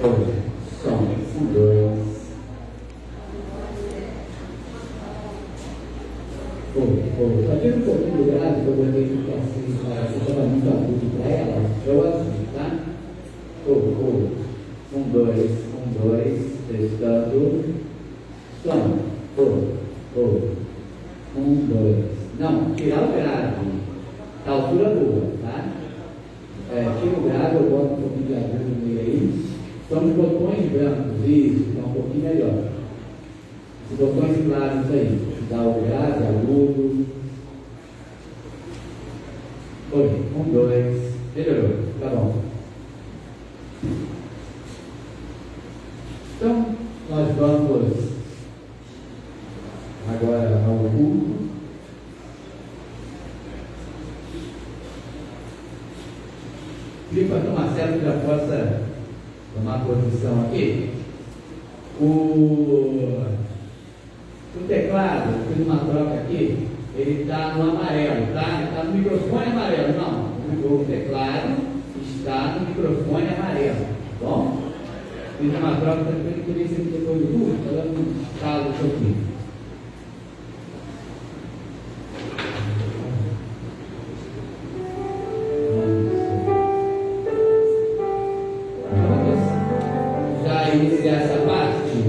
Som. 1, 2. Só tira um pouquinho do grave, que eu botei aqui assim, você estava muito agudo para ela. Eu assim, tá? 1, 2, 1, 2, testando. Som. 1, 2. Não, tirar o grave. Tá a altura boa, tá? Tira o grave, eu boto um pouquinho de agudo no meio aí. São os botões brancos, isso, tá um pouquinho melhor. Os botões claros aí. Dá o grave, agudo. 1, 2. Melhorou, tá bom. Então, nós vamos agora ao culto. Pedi para que o Marcelo já possa tomar posição aqui. O teclado, fiz uma troca aqui, ele está no amarelo, tá? Ele está no microfone amarelo, não. O teclado está no microfone amarelo, tá bom? Fiz uma troca também, por isso que depois do curso, está dando um estalo aqui. Vamos já iniciar essa parte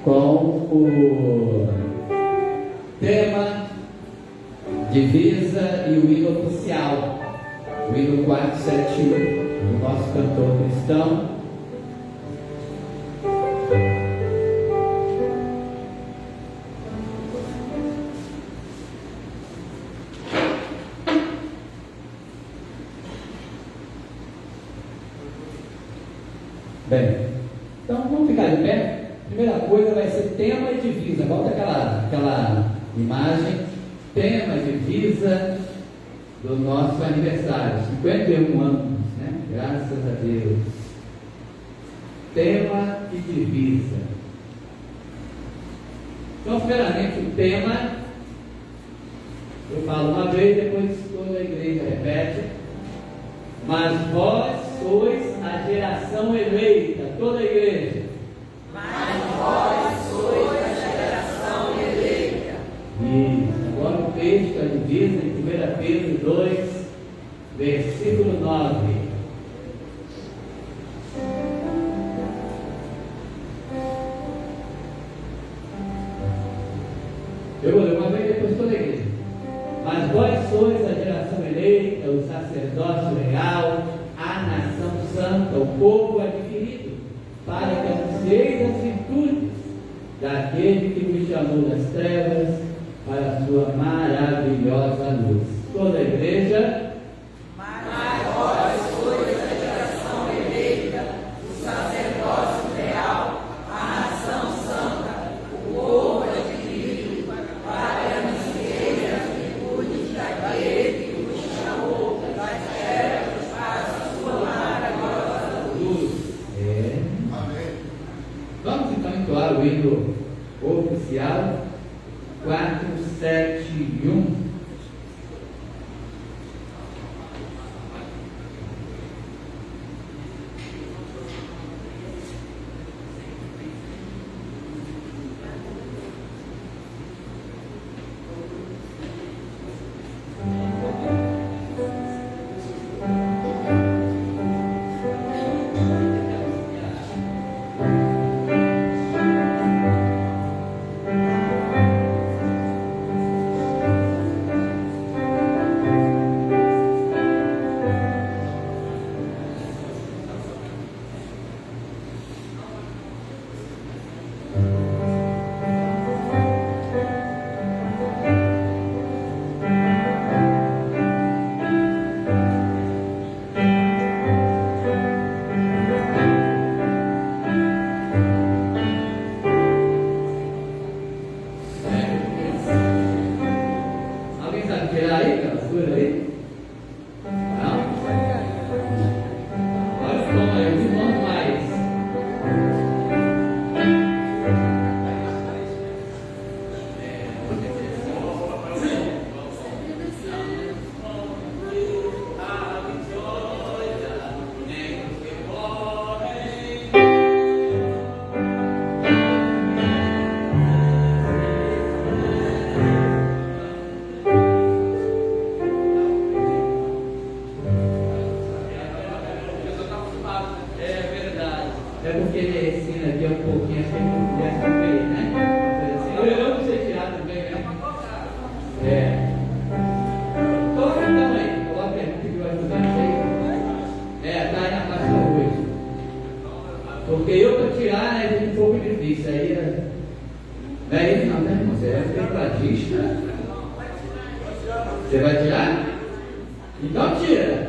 com o tema Divisa e o hino oficial, o hino 471 do nosso cantor cristão. Bem, então vamos ficar de pé. Primeira coisa vai ser tema e divisa. Volta aquela imagem. Tema e divisa do nosso aniversário. 51 anos, né? Graças a Deus. Tema e divisa. Então, primeiramente, o tema. Eu falo uma vez, depois toda a igreja repete. Mas vós sois a geração eleita. Toda a igreja. Mas vós sois a geração eleita. Isso. Agora o texto, a divisa em 1 Pedro 2, versículo 9. Eu vou ler uma vez, depois toda a igreja. Mas vós sois a geração eleita, o sacerdócio real, a nação santa, o povo adquirido, para que anuncieis as virtudes daquele que me chamou das trevas para a sua maravilhosa luz. Toda a igreja. Mas vós sois a geração eleita, o sacerdócio real, a nação santa, o povo adquirido, para que anuncieis as virtudes daquele que vos chamou das trevas para a sua maravilhosa luz. Amém. Vamos então entoar o hino oficial 471. Você vai tirar? Então tira.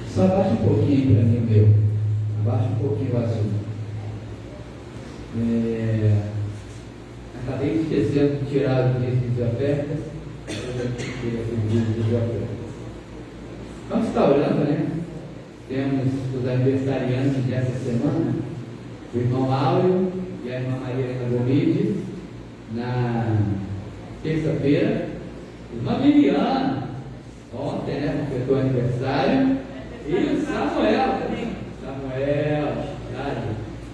Só abaixa um pouquinho para mim, meu. Abaixa um pouquinho o assunto. Acabei esquecendo de tirar o dízimo de ofertas. Vamos estar orando, né? Temos os aniversariantes dessa semana, o irmão Áureo e a irmã Maria Helena Gomide, na terça-feira, irmã Miriana, ontem, né, completou o aniversário, e o Samuel, verdade,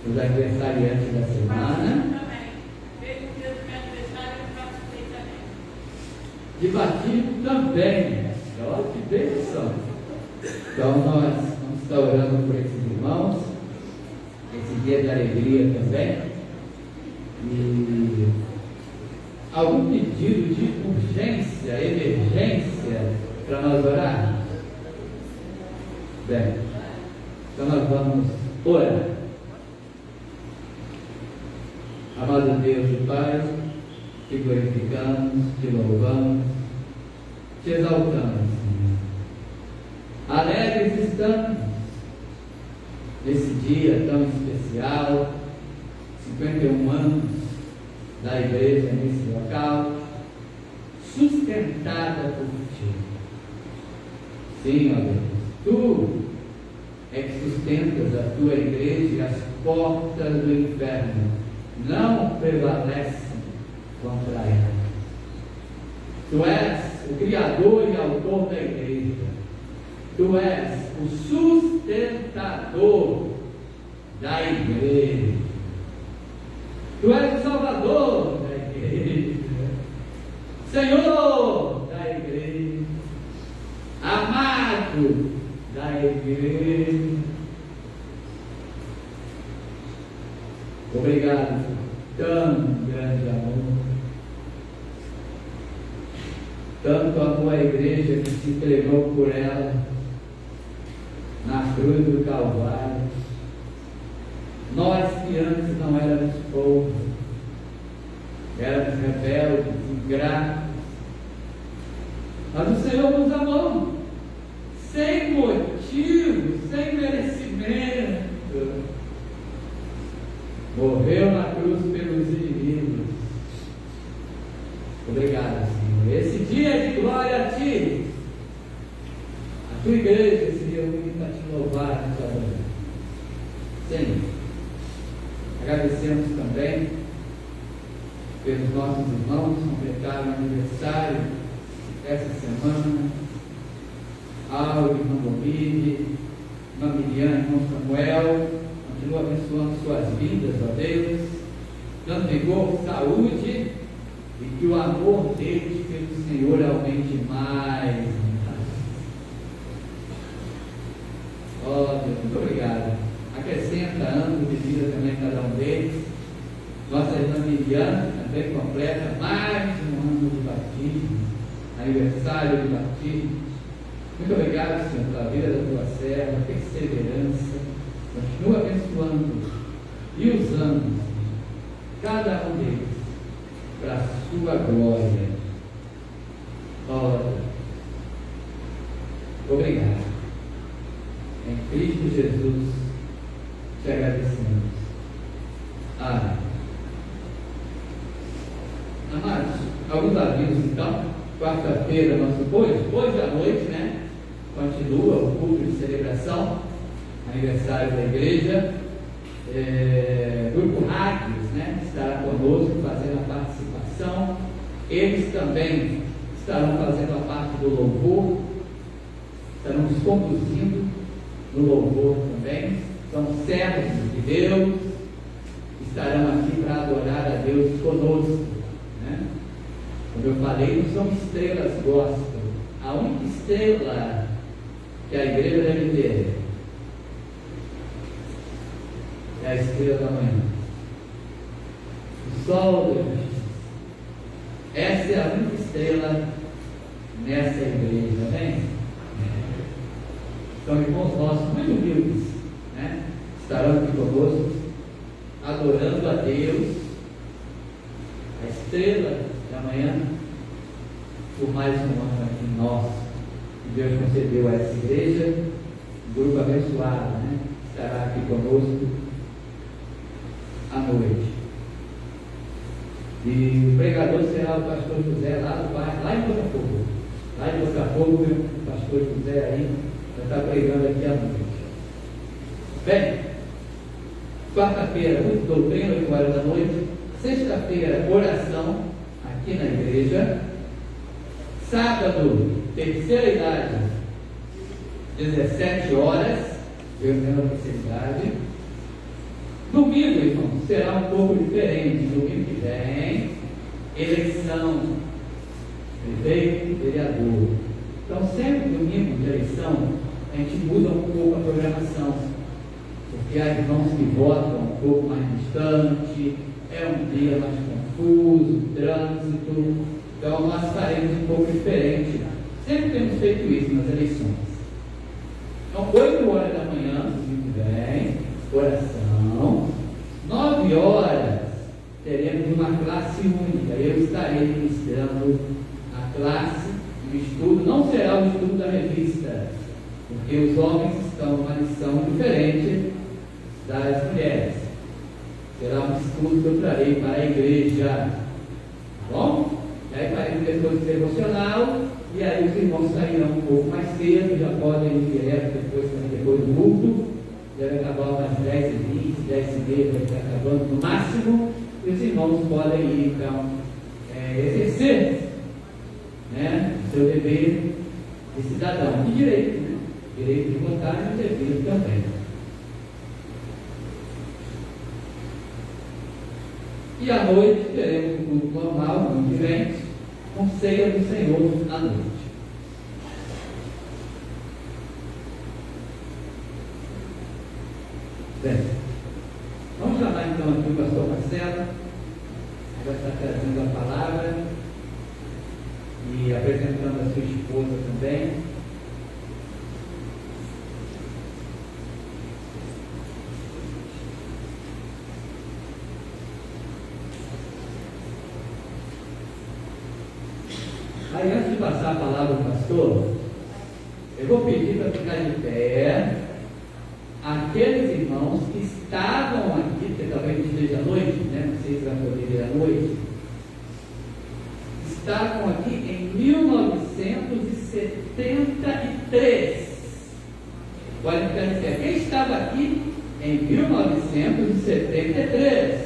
os aniversariantes da semana. De batismo também, olha que bênção. Então nós vamos estar orando por esses irmãos, esse dia de alegria também. E algum pedido de urgência, emergência para nós orar? Bem, então nós vamos orar. Amado Deus e Pai, te glorificamos, te louvamos, te exaltamos, Senhor. Alegres estamos nesse dia tão especial, 51 anos da igreja nesse local, sustentada por Ti. Sim, ó Deus, Tu é que sustentas a tua igreja e as portas do inferno não prevalecem contra ela. Tu és o Criador e autor da igreja. Tu és o sustentador da igreja. Tu és o Salvador da igreja. Senhor da igreja. Amado da igreja. Obrigado por tão grande amor. Tanto amou a igreja que se entregou por ela na cruz do Calvário. Nós que antes não éramos povo, éramos rebeldes, ingratos, mas o Senhor nos amou sem motivo, sem merecimento. Morreu na cruz pelos inimigos. Obrigado, Senhor. Esse dia é de glória a Ti. A Tua igreja se reúne para Te louvar nessa manhã. Senhor, agradecemos também pelos nossos irmãos que completaram o aniversário essa semana. Áureo, irmão Bomide, irmã Miriam, irmão Samuel, continua abençoando suas vidas, ó Deus, dando vigor, saúde, e que o amor deles pelo Senhor aumente mais. Ó Deus, muito obrigado. Acrescenta anos de vida também a cada um deles. Nossa irmã Miriam também completa mais um ano de batismo, aniversário de batismo. Muito obrigado, Senhor, pela vida da tua serva, perseverança. Continua abençoando e usando cada um deles para a sua glória. Ora, obrigado. Em Cristo Jesus te agradecemos. Amém. Amados, alguns avisos então. Quarta-feira, hoje à noite, né? Continua o culto de celebração, aniversário da igreja. Grupo Rádios, né? Estará conosco fazendo a participação. Eles também estarão fazendo a parte do louvor, estarão nos conduzindo no louvor também. São servos de Deus, estarão aqui para adorar a Deus conosco, né? Como eu falei, não são estrelas gospel. A única estrela que a igreja deve ter é a estrela da manhã, o sol da justiça. Essa é a única estrela nessa igreja, amém? São irmãos nossos muito humildes, né? Estarão aqui conosco, adorando a Deus, a estrela da manhã, por mais um ano aqui nosso, que Deus concedeu a essa igreja, um grupo abençoado, né? Estará aqui conosco à noite. E o pregador será o pastor José, lá em Botafogo. Lá em Botafogo, o pastor José aí vai estar pregando aqui à noite. Bem, quarta-feira, doutrina, 8 horas da noite. Sexta-feira, oração aqui na igreja. Sábado, terceira idade, 17 horas, reunião da terceira idade. Domingo, irmão, será um pouco diferente. Domingo que vem, eleição, prefeito, vereador. Então, sempre domingo de eleição, a gente muda um pouco a programação, porque há irmãos que votam um pouco mais distante, é um dia mais confuso, trânsito. Então, nós faremos um pouco diferente. Sempre temos feito isso nas eleições. Então, 8 horas da manhã, domingo que vem, oração. 9 horas, teremos uma classe única. Eu estarei ministrando a classe, o estudo. Não será o estudo da revista, porque os homens estão numa lição diferente das mulheres. Será um estudo que eu trarei para a igreja. Tá bom? E aí faremos depois do devocional, e aí os irmãos sairão um pouco mais cedo, já podem ir direto depois do culto. 10h30 vai estar acabando no máximo, e os irmãos podem ir, então, exercer, né, o seu dever de cidadão, de direito, né? Direito de votar e dever também. E à noite teremos um culto normal, muito diferente, com ceia do Senhor à noite. Bem, vamos chamar então aqui o pastor Marcelo, que vai estar trazendo a palavra e apresentando a sua esposa também. Aí, antes de passar a palavra ao pastor, eu vou pedir para ficar de pé aqueles irmãos que estavam aqui, porque talvez esteja à noite, né? Não sei se vai poder ir à noite, estavam aqui em 1973. Pode ficar de pé. Quem estava aqui em 1973?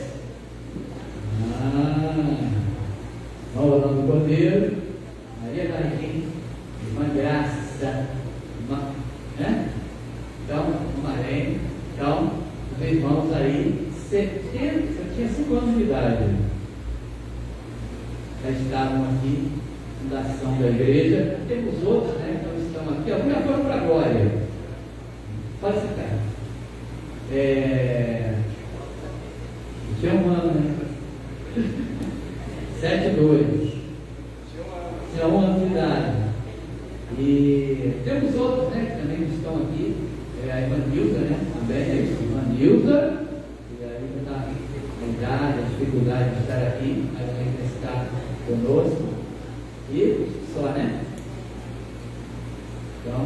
Vamos ao nome do Cordeiro, Maria Marim, irmã Graça, né? Então, o Marém, então, os irmãos aí, 70, eu tinha 5 anos de idade, já estavam aqui, fundação da igreja. Temos outros, né? Então estão aqui, alguns já foram para a glória. Pode ficar. Tinha um ano, né? 7-2. Tinha 1 ano de idade. E temos outros, né? Que também estão aqui. A irmã Nilza, né? Também é isso, irmã Nilza. E aí está a idade, a dificuldade de estar aqui, mas ainda está conosco. E só, né? Então,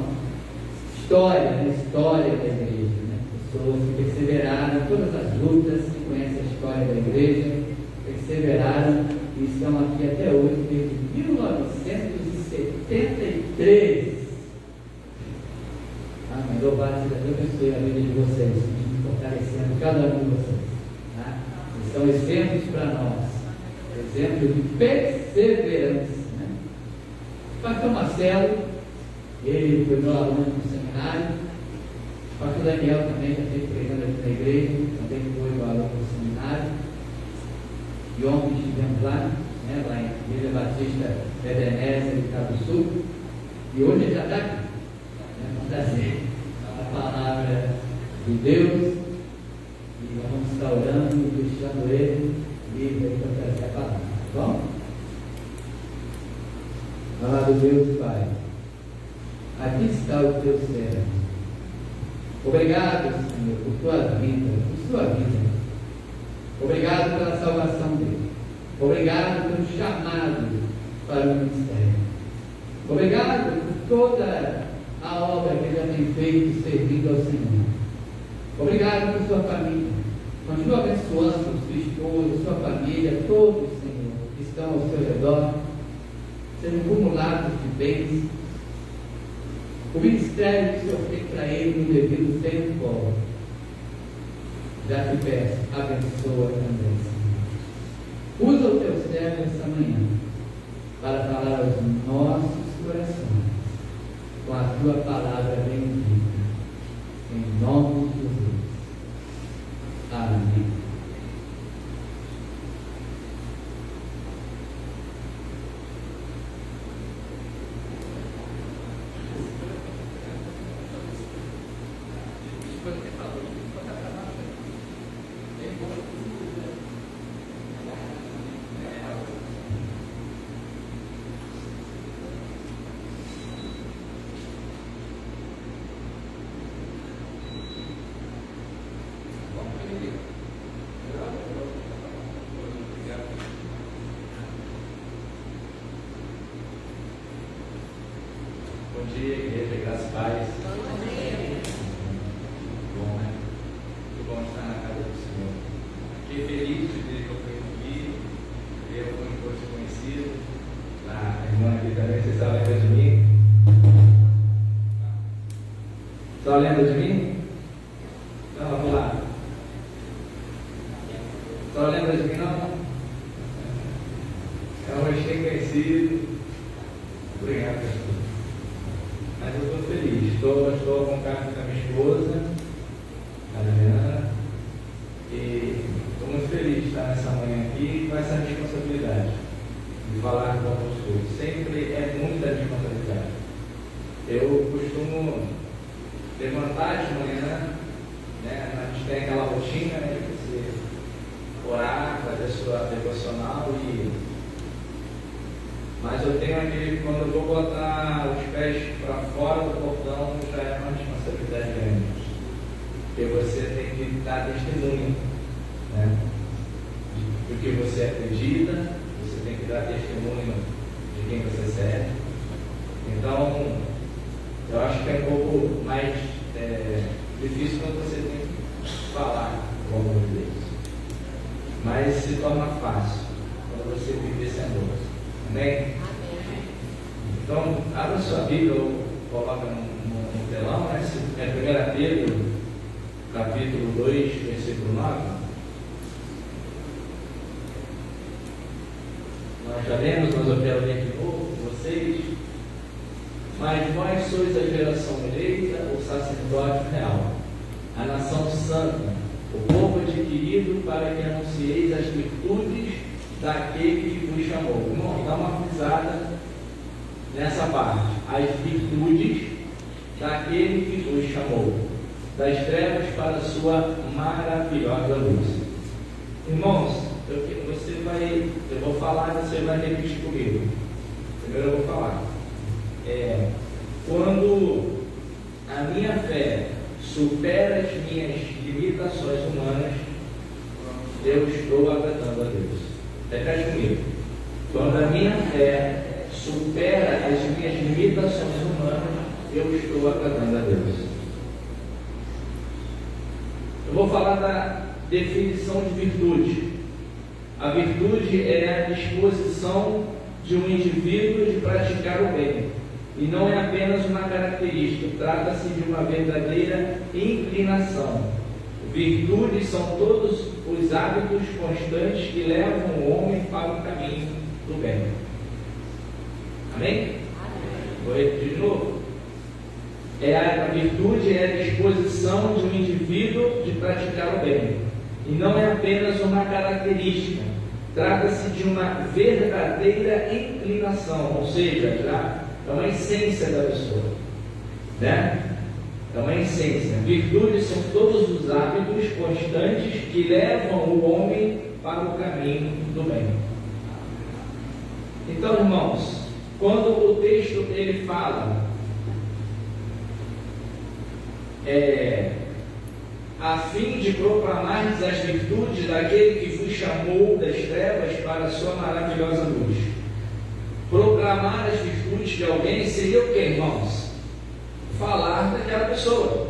história da igreja, né? Pessoas que perseveraram em todas as lutas, que conhecem a história da igreja, perseveraram e estão aqui até hoje, desde 1973. Mas louvado seja Deus, abençoe a vida de vocês, fortalecendo cada um de vocês. Tá? Eles são exemplos para nós, exemplos de perseverança. Né? O pastor Marcelo, ele foi meu aluno no seminário. O pastor Daniel também já esteve pregando aqui na igreja, também foi meu aluno no seminário. E ontem estivemos lá, né, lá em Igreja Batista Ebenezer, de Cabo Sul. E hoje ele já está aqui. Vamos trazer a palavra de Deus e vamos estar orando e deixando ele livre para trazer a palavra. Tá bom? Amado Deus Pai, aqui está o teu servo. Obrigado, Senhor, por tua vida, por sua vida. Obrigado pela salvação dele. Obrigado pelo chamado para o ministério. Obrigado por toda a obra que ele já tem feito servindo ao Senhor. Obrigado por sua família. Continua abençoando sua esposa, sua família, todos, Senhor, que estão ao seu redor, sendo acumulados de bens. O ministério que o Senhor fez para ele no devido tempo, já te peço, abençoa também, Senhor. Usa o teu servo essa manhã para falar aos nossos corações com a tua palavra bendita, em nome de Jesus. Amém. Bom dia, igreja, graças a Deus. Bom, né? Só lembra de mim, não? É um rosto conhecido. Obrigado, pastor. Mas eu estou feliz. Estou com carta com a minha esposa, a Adriana, e estou muito feliz de estar nessa manhã aqui com essa responsabilidade de falar com outras coisas. Sempre é muita responsabilidade. Eu costumo levantar de manhã, né? A gente tem aquela rotina, né, de você orar, fazer a sua devocional, mas eu tenho aquele, quando eu vou botar os pés para fora do portão, já é uma responsabilidade grande, porque você tem que dar testemunho, né, do que você acredita, você tem que dar testemunho de quem você serve. Então, eu acho que é um pouco mais difícil quando você tem que falar com alguns deles, mas se torna fácil quando você vive esse amor. Amém? Então, abra sua Bíblia ou coloca no telão, né? É 1 Pedro, capítulo 2, versículo 9. Nós já lemos, mas eu quero ler de novo com vocês. Mas vós sois a geração eleita, o sacerdócio real, a nação santa, o povo adquirido, para que anuncieis as virtudes daquele que vos chamou. Irmão, dá uma frisada nessa parte. As virtudes daquele que vos chamou, das trevas para a sua maravilhosa luz. Irmãos, eu vou falar e você vai repetir comigo. Primeiro eu vou falar. Quando a minha fé supera as minhas limitações humanas, eu estou agradando a Deus. Repete comigo. Quando a minha fé supera as minhas limitações humanas, eu estou agradando a Deus. Eu vou falar da definição de virtude. A virtude é a disposição de um indivíduo de praticar o bem, e não é apenas uma característica, trata-se de uma verdadeira inclinação. Virtudes são todos os hábitos constantes que levam o homem para o caminho do bem. Amém? Amém. Vou repetir de novo. A virtude é a disposição de um indivíduo de praticar o bem, e não é apenas uma característica, trata-se de uma verdadeira inclinação, ou seja, já é uma essência da pessoa, né? É uma essência. Virtudes são todos os hábitos constantes que levam o homem para o caminho do bem. Então, irmãos, quando o texto ele fala a fim de proclamar as virtudes daquele que vos chamou das trevas para a sua maravilhosa luz. Proclamar as virtudes de alguém seria o que, irmãos? Falar daquela pessoa.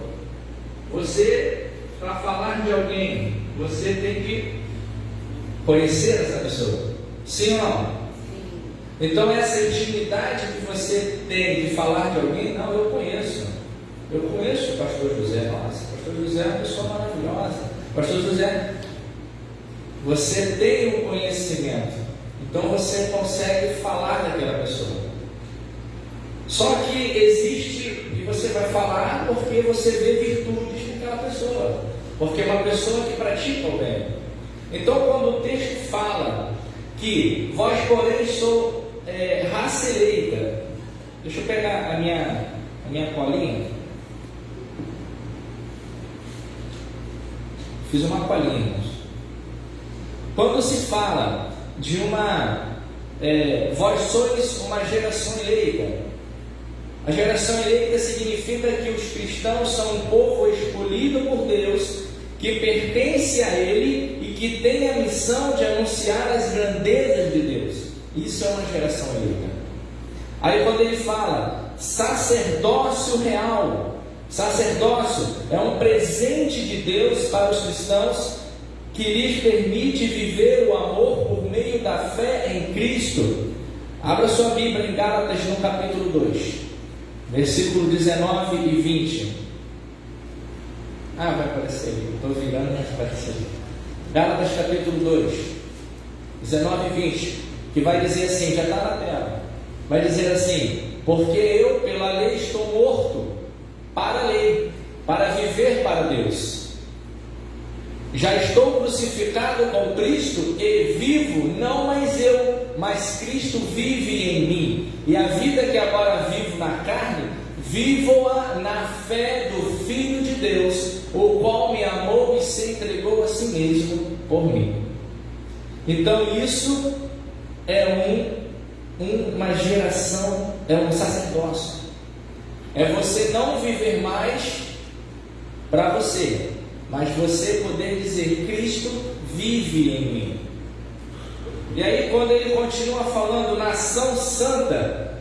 Você, para falar de alguém, você tem que conhecer essa pessoa. Sim ou não? Sim. Então essa intimidade que você tem de falar de alguém, não, eu conheço. Eu conheço o pastor José. Nossa, o pastor José é uma pessoa maravilhosa. Pastor José, você tem o conhecimento. Então você consegue falar daquela pessoa. Só que existe, e você vai falar porque você vê virtudes naquela pessoa, porque é uma pessoa que pratica o bem. Então quando o texto fala que vós porém sou raça eleita, deixa eu pegar a minha colinha. Fiz uma colinha. Quando se fala de vós sois uma geração eleita, a geração eleita significa que os cristãos são um povo escolhido por Deus, que pertence a Ele e que tem a missão de anunciar as grandezas de Deus. Isso é uma geração eleita. Aí quando ele fala sacerdócio real, sacerdócio é um presente de Deus para os cristãos que lhes permite viver o amor por meio da fé em Cristo. Abra sua Bíblia em Gálatas no capítulo 2, versículo 19 e 20. Vai aparecer ali, estou virando, mas aparecer ali. Gálatas capítulo 2, 19 e 20, que vai dizer assim, já está na tela, vai dizer assim: porque eu pela lei estou morto para a lei, para viver para Deus. Já estou crucificado com Cristo e vivo, não mais eu, mas Cristo vive em mim. E a vida que agora vivo na carne, vivo-a na fé do Filho de Deus, o qual me amou e se entregou a si mesmo por mim. Então isso é uma geração, é um sacerdócio. É você não viver mais para você, mas você poder dizer: Cristo vive em mim. E aí, quando ele continua falando nação santa,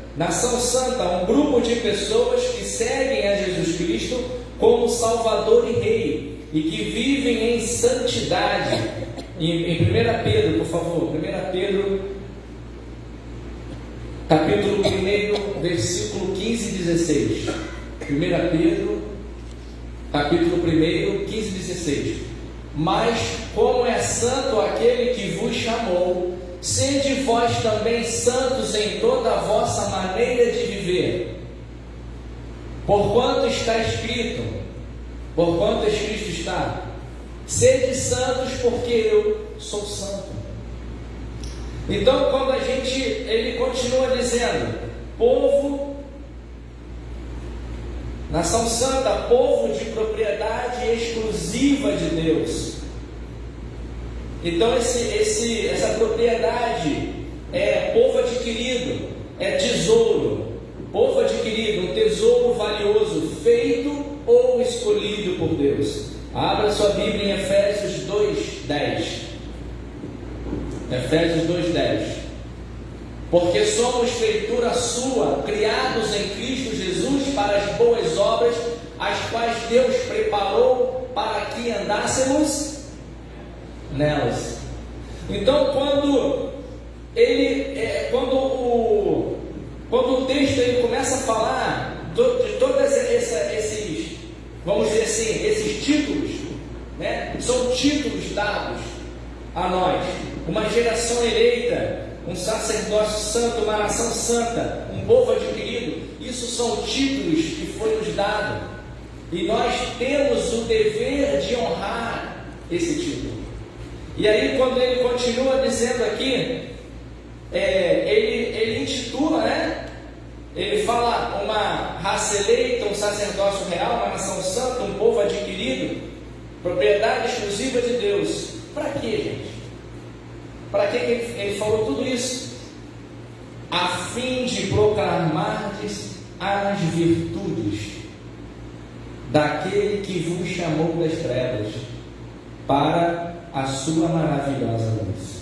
um grupo de pessoas que seguem a Jesus Cristo como Salvador e Rei, e que vivem em santidade. Em 1 Pedro, por favor, 1 Pedro, capítulo 1, versículo 15 e 16. 1 Pedro, capítulo 1, 15 e 16. Mas como é santo aquele que vos chamou, sede vós também santos em toda a vossa maneira de viver. Porquanto está escrito, está: sede santos, porque eu sou santo. Então, quando ele continua dizendo: povo, nação santa, povo de propriedade exclusiva de Deus. Então essa propriedade é povo adquirido, é tesouro, povo adquirido, um tesouro valioso, feito ou escolhido por Deus. Abra sua Bíblia em Efésios 2:10. Efésios 2:10. Porque somos feitura sua, criados em Cristo Jesus para as boas obras, as quais Deus preparou para que andássemos nelas. Então, quando o texto ele começa a falar de todas esses, vamos dizer assim, esses títulos, né? São títulos dados a nós, uma geração eleita, um sacerdócio santo, uma nação santa, um povo adquirido. Isso são títulos que foi nos dado, e nós temos o dever de honrar esse título. E aí, quando ele continua dizendo aqui, ele intitula, né? Ele fala uma raça eleita, um sacerdócio real, uma nação santa, um povo adquirido, propriedade exclusiva de Deus. Para quê, gente? Para que ele falou tudo isso? A fim de proclamardes as virtudes daquele que vos chamou das trevas para a sua maravilhosa luz.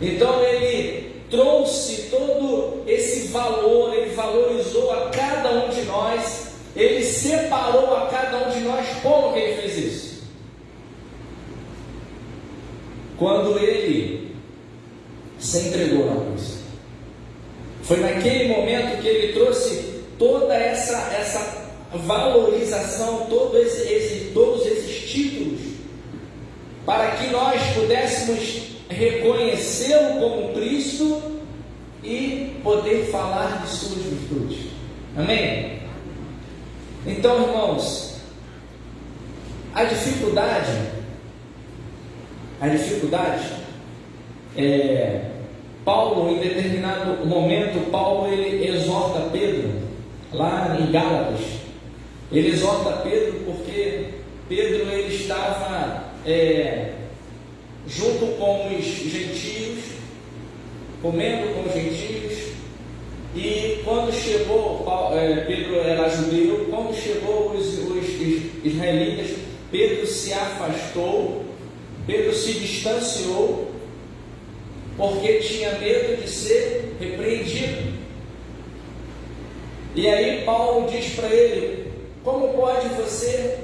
Então ele trouxe todo esse valor, ele valorizou a cada um de nós, ele separou a cada um de nós. Como que ele fez isso? Quando ele se entregou na cruz. Foi naquele momento que ele trouxe toda essa valorização, todos esses títulos, para que nós pudéssemos reconhecê-lo como Cristo e poder falar de suas virtudes. Amém? Então, irmãos, a dificuldade Paulo, em determinado momento, Paulo ele exorta Pedro, lá em Gálatas. Ele exorta Pedro porque Pedro ele estava junto com os gentios, comendo com os gentios, e quando chegou, Pedro era judeu, quando chegou os israelitas, Pedro se afastou, Pedro se distanciou, porque tinha medo de ser repreendido. E aí Paulo diz para ele: como pode você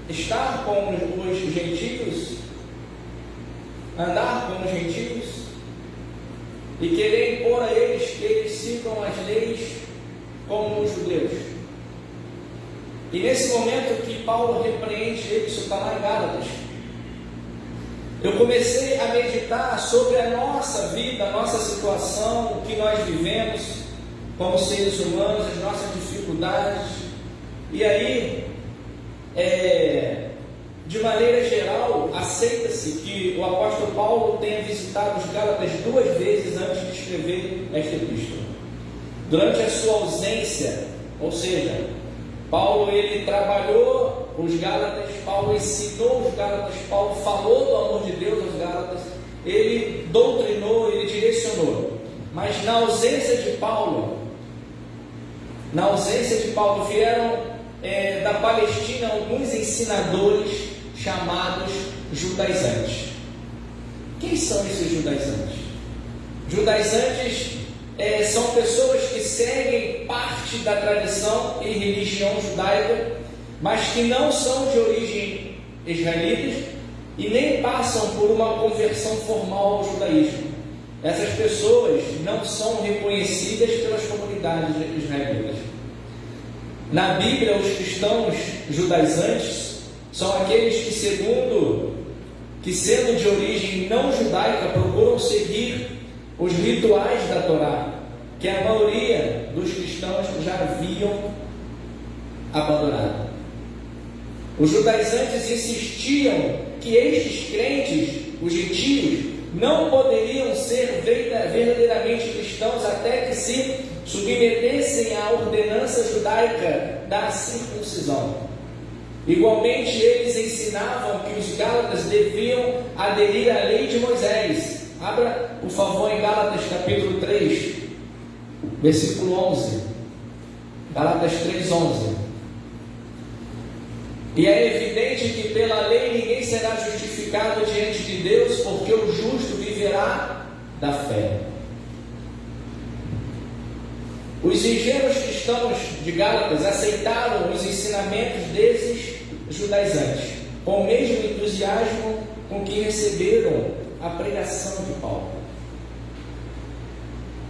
estar com os gentios, andar com os gentios e querer impor a eles que eles sigam as leis como os judeus? E nesse momento que Paulo repreende ele, isso está lá em Gálatas, eu comecei a meditar sobre a nossa vida, a nossa situação, o que nós vivemos como seres humanos, as nossas dificuldades. E aí, de maneira geral, aceita-se que o apóstolo Paulo tenha visitado os Gálatas 2 vezes antes de escrever esta epístola. Durante a sua ausência, ou seja, Paulo ele trabalhou os Gálatas, Paulo ensinou os Gálatas, Paulo falou do amor de Deus aos Gálatas, ele doutrinou, ele direcionou. Mas na ausência de Paulo vieram da Palestina alguns ensinadores chamados judaizantes. Quem são esses judaizantes? Judaizantes são pessoas que seguem parte da tradição e religião judaica, mas que não são de origem israelita e nem passam por uma conversão formal ao judaísmo. Essas pessoas não são reconhecidas pelas comunidades israelitas. Na Bíblia, os cristãos judaizantes são aqueles que sendo de origem não judaica, procuram seguir os rituais da Torá, que a maioria dos cristãos já haviam abandonado. Os judaizantes insistiam que estes crentes, os gentios, não poderiam ser verdadeiramente cristãos até que se submetessem à ordenança judaica da circuncisão. Igualmente, eles ensinavam que os gálatas deviam aderir à lei de Moisés. Abra, por favor, em Gálatas capítulo 3, versículo 11. Gálatas 3:11. E é evidente que pela lei ninguém será justificado diante de Deus, porque o justo viverá da fé. Os ingênuos cristãos de Gálatas aceitaram os ensinamentos desses judaizantes, com o mesmo entusiasmo com que receberam a pregação de Paulo.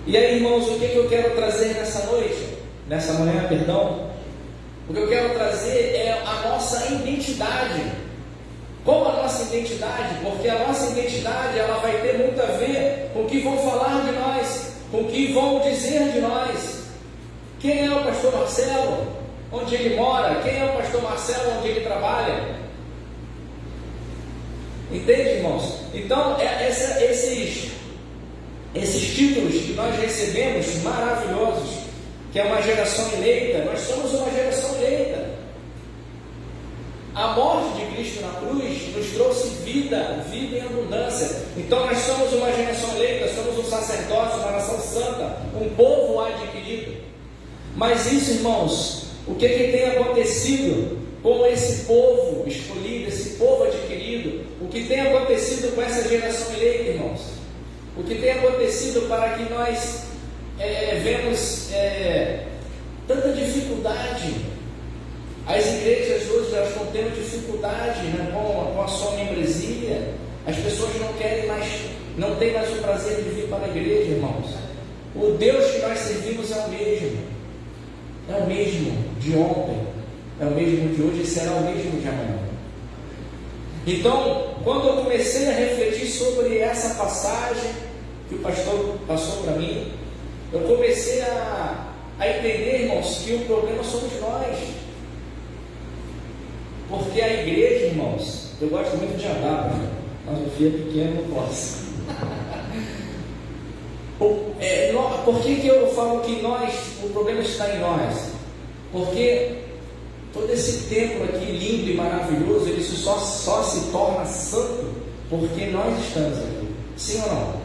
E aí, irmãos, o que eu quero trazer nessa manhã, o que eu quero trazer é a nossa identidade. Qual a nossa identidade? Porque a nossa identidade ela vai ter muito a ver com o que vão falar de nós, com o que vão dizer de nós. Quem é o pastor Marcelo? Onde ele mora? Quem é o pastor Marcelo? Onde ele trabalha? Entende, irmãos? Então, esses títulos que nós recebemos, maravilhosos, que é uma geração eleita, nós somos uma geração eleita. A morte de Cristo na cruz nos trouxe vida em abundância. Então nós somos uma geração eleita, somos um sacerdócio, uma nação santa, um povo adquirido. Mas isso, irmãos, o que tem acontecido com esse povo escolhido, esse povo adquirido? O que tem acontecido com essa geração eleita, irmãos? O que tem acontecido para que nós vemos tanta dificuldade? As igrejas hoje elas estão tendo dificuldade, né, com a sua membresia. As pessoas não têm mais o prazer de vir para a igreja, irmãos. O Deus que nós servimos é o mesmo de ontem, é o mesmo de hoje e será o mesmo de amanhã. Então, quando eu comecei a refletir sobre essa passagem que o pastor passou para mim, eu comecei a entender, irmãos, que o problema somos nós. Porque a igreja, irmãos, eu gosto muito de andar, mas o filho é pequeno, não posso. Por que eu falo que o problema está em nós? Porque todo esse templo aqui lindo e maravilhoso, ele só se torna santo porque nós estamos aqui. Sim ou não?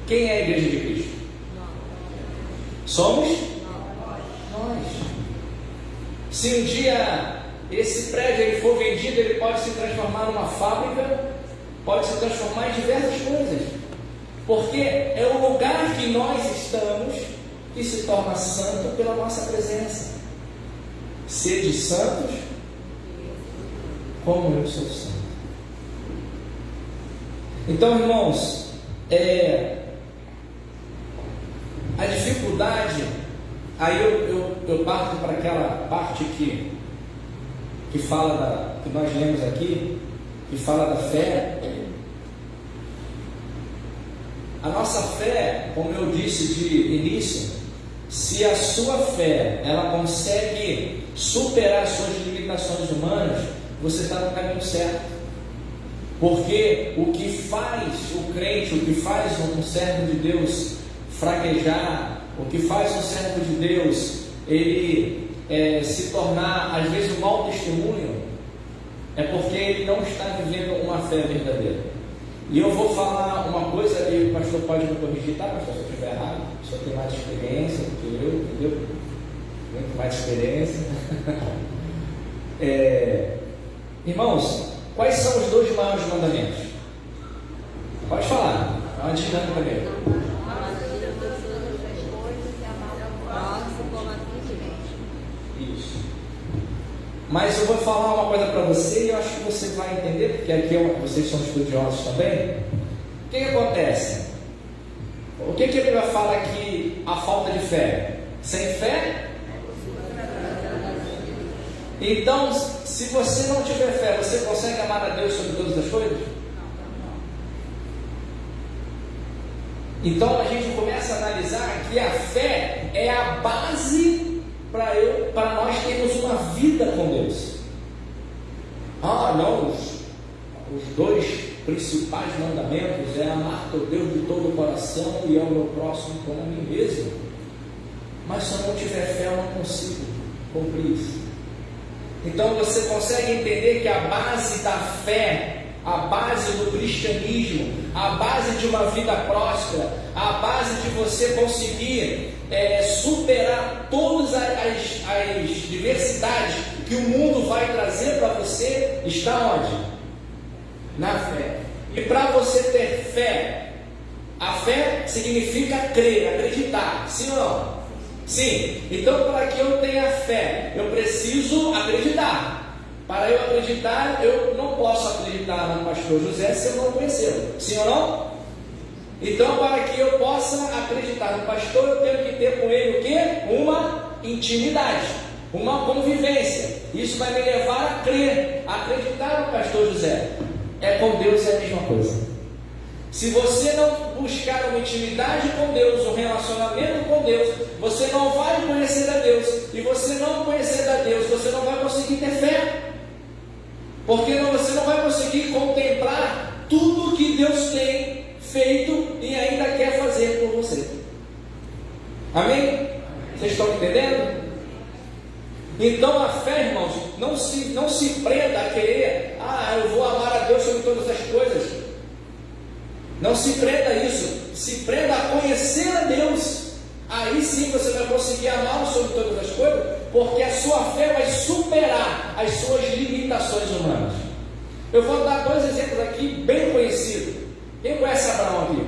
Quem é a igreja de Cristo? Somos? Nós. Se um dia esse prédio ele for vendido, ele pode se transformar numa fábrica, pode se transformar em diversas coisas, porque é o lugar que nós estamos que se torna santo pela nossa presença. Sede santos, como eu sou santo. Então, irmãos, a dificuldade Aí eu parto para aquela parte que fala que nós lemos aqui, que fala da fé. A nossa fé, como eu disse de início, se a sua fé ela consegue superar as suas limitações humanas, você está no caminho certo. Porque o que faz o crente, o que faz um servo de Deus fraquejar, o que faz um servo de Deus ele se tornar às vezes um mau testemunho, é porque ele não está vivendo uma fé verdadeira. E eu vou falar uma coisa, e o pastor pode me corrigir, tá, pastor, se eu estiver errado. O senhor tem mais experiência do que eu, entendeu? Muito mais experiência. Irmãos, quais são os 2 maiores mandamentos? Pode falar, é uma dinâmica mesmo. Isso. Mas eu vou falar uma coisa para você e eu acho que você vai entender, porque aqui vocês são estudiosos também. O que acontece? O que a Bíblia fala aqui, a falta de fé? Sem fé? Então, se você não tiver fé, você consegue amar a Deus sobre todas as coisas? Então a gente começa a analisar que a fé é a base para nós termos uma vida com Deus. Não, os 2 principais mandamentos é amar teu Deus de todo o coração e ao meu próximo como a mim mesmo. Mas se eu não tiver fé, eu não consigo cumprir isso. Então você consegue entender que a base da fé, a base do cristianismo, a base de uma vida próspera, a base de você conseguir superar todas as diversidades que o mundo vai trazer para você, está onde? Na fé. E para você ter fé, a fé significa crer, acreditar, sim ou não? Sim. Então, para que eu tenha fé, eu preciso acreditar. Para eu acreditar, eu não posso acreditar no pastor José se eu não conhecê-lo, sim ou não? Então, para que eu possa acreditar no pastor, eu tenho que ter com ele o quê? Uma intimidade, uma convivência. Isso vai me levar a crer, a acreditar no pastor José. Com Deus é a mesma coisa. Se você não buscar uma intimidade com Deus, um relacionamento com Deus, você não vai conhecer a Deus. E você não conhecer a Deus, você não vai conseguir ter fé. Porque você não vai conseguir contemplar tudo que Deus tem feito e ainda quer fazer por você. Amém? Vocês estão entendendo? Então a fé, irmãos, não se prenda a querer, eu vou amar a Deus sobre todas as coisas. Não se prenda a isso, se prenda a conhecer a Deus. Aí sim você vai conseguir amá-lo sobre todas as coisas, porque a sua fé vai superar as suas limitações humanas. Eu vou dar 2 exemplos aqui bem conhecidos. Quem conhece Abraão aqui?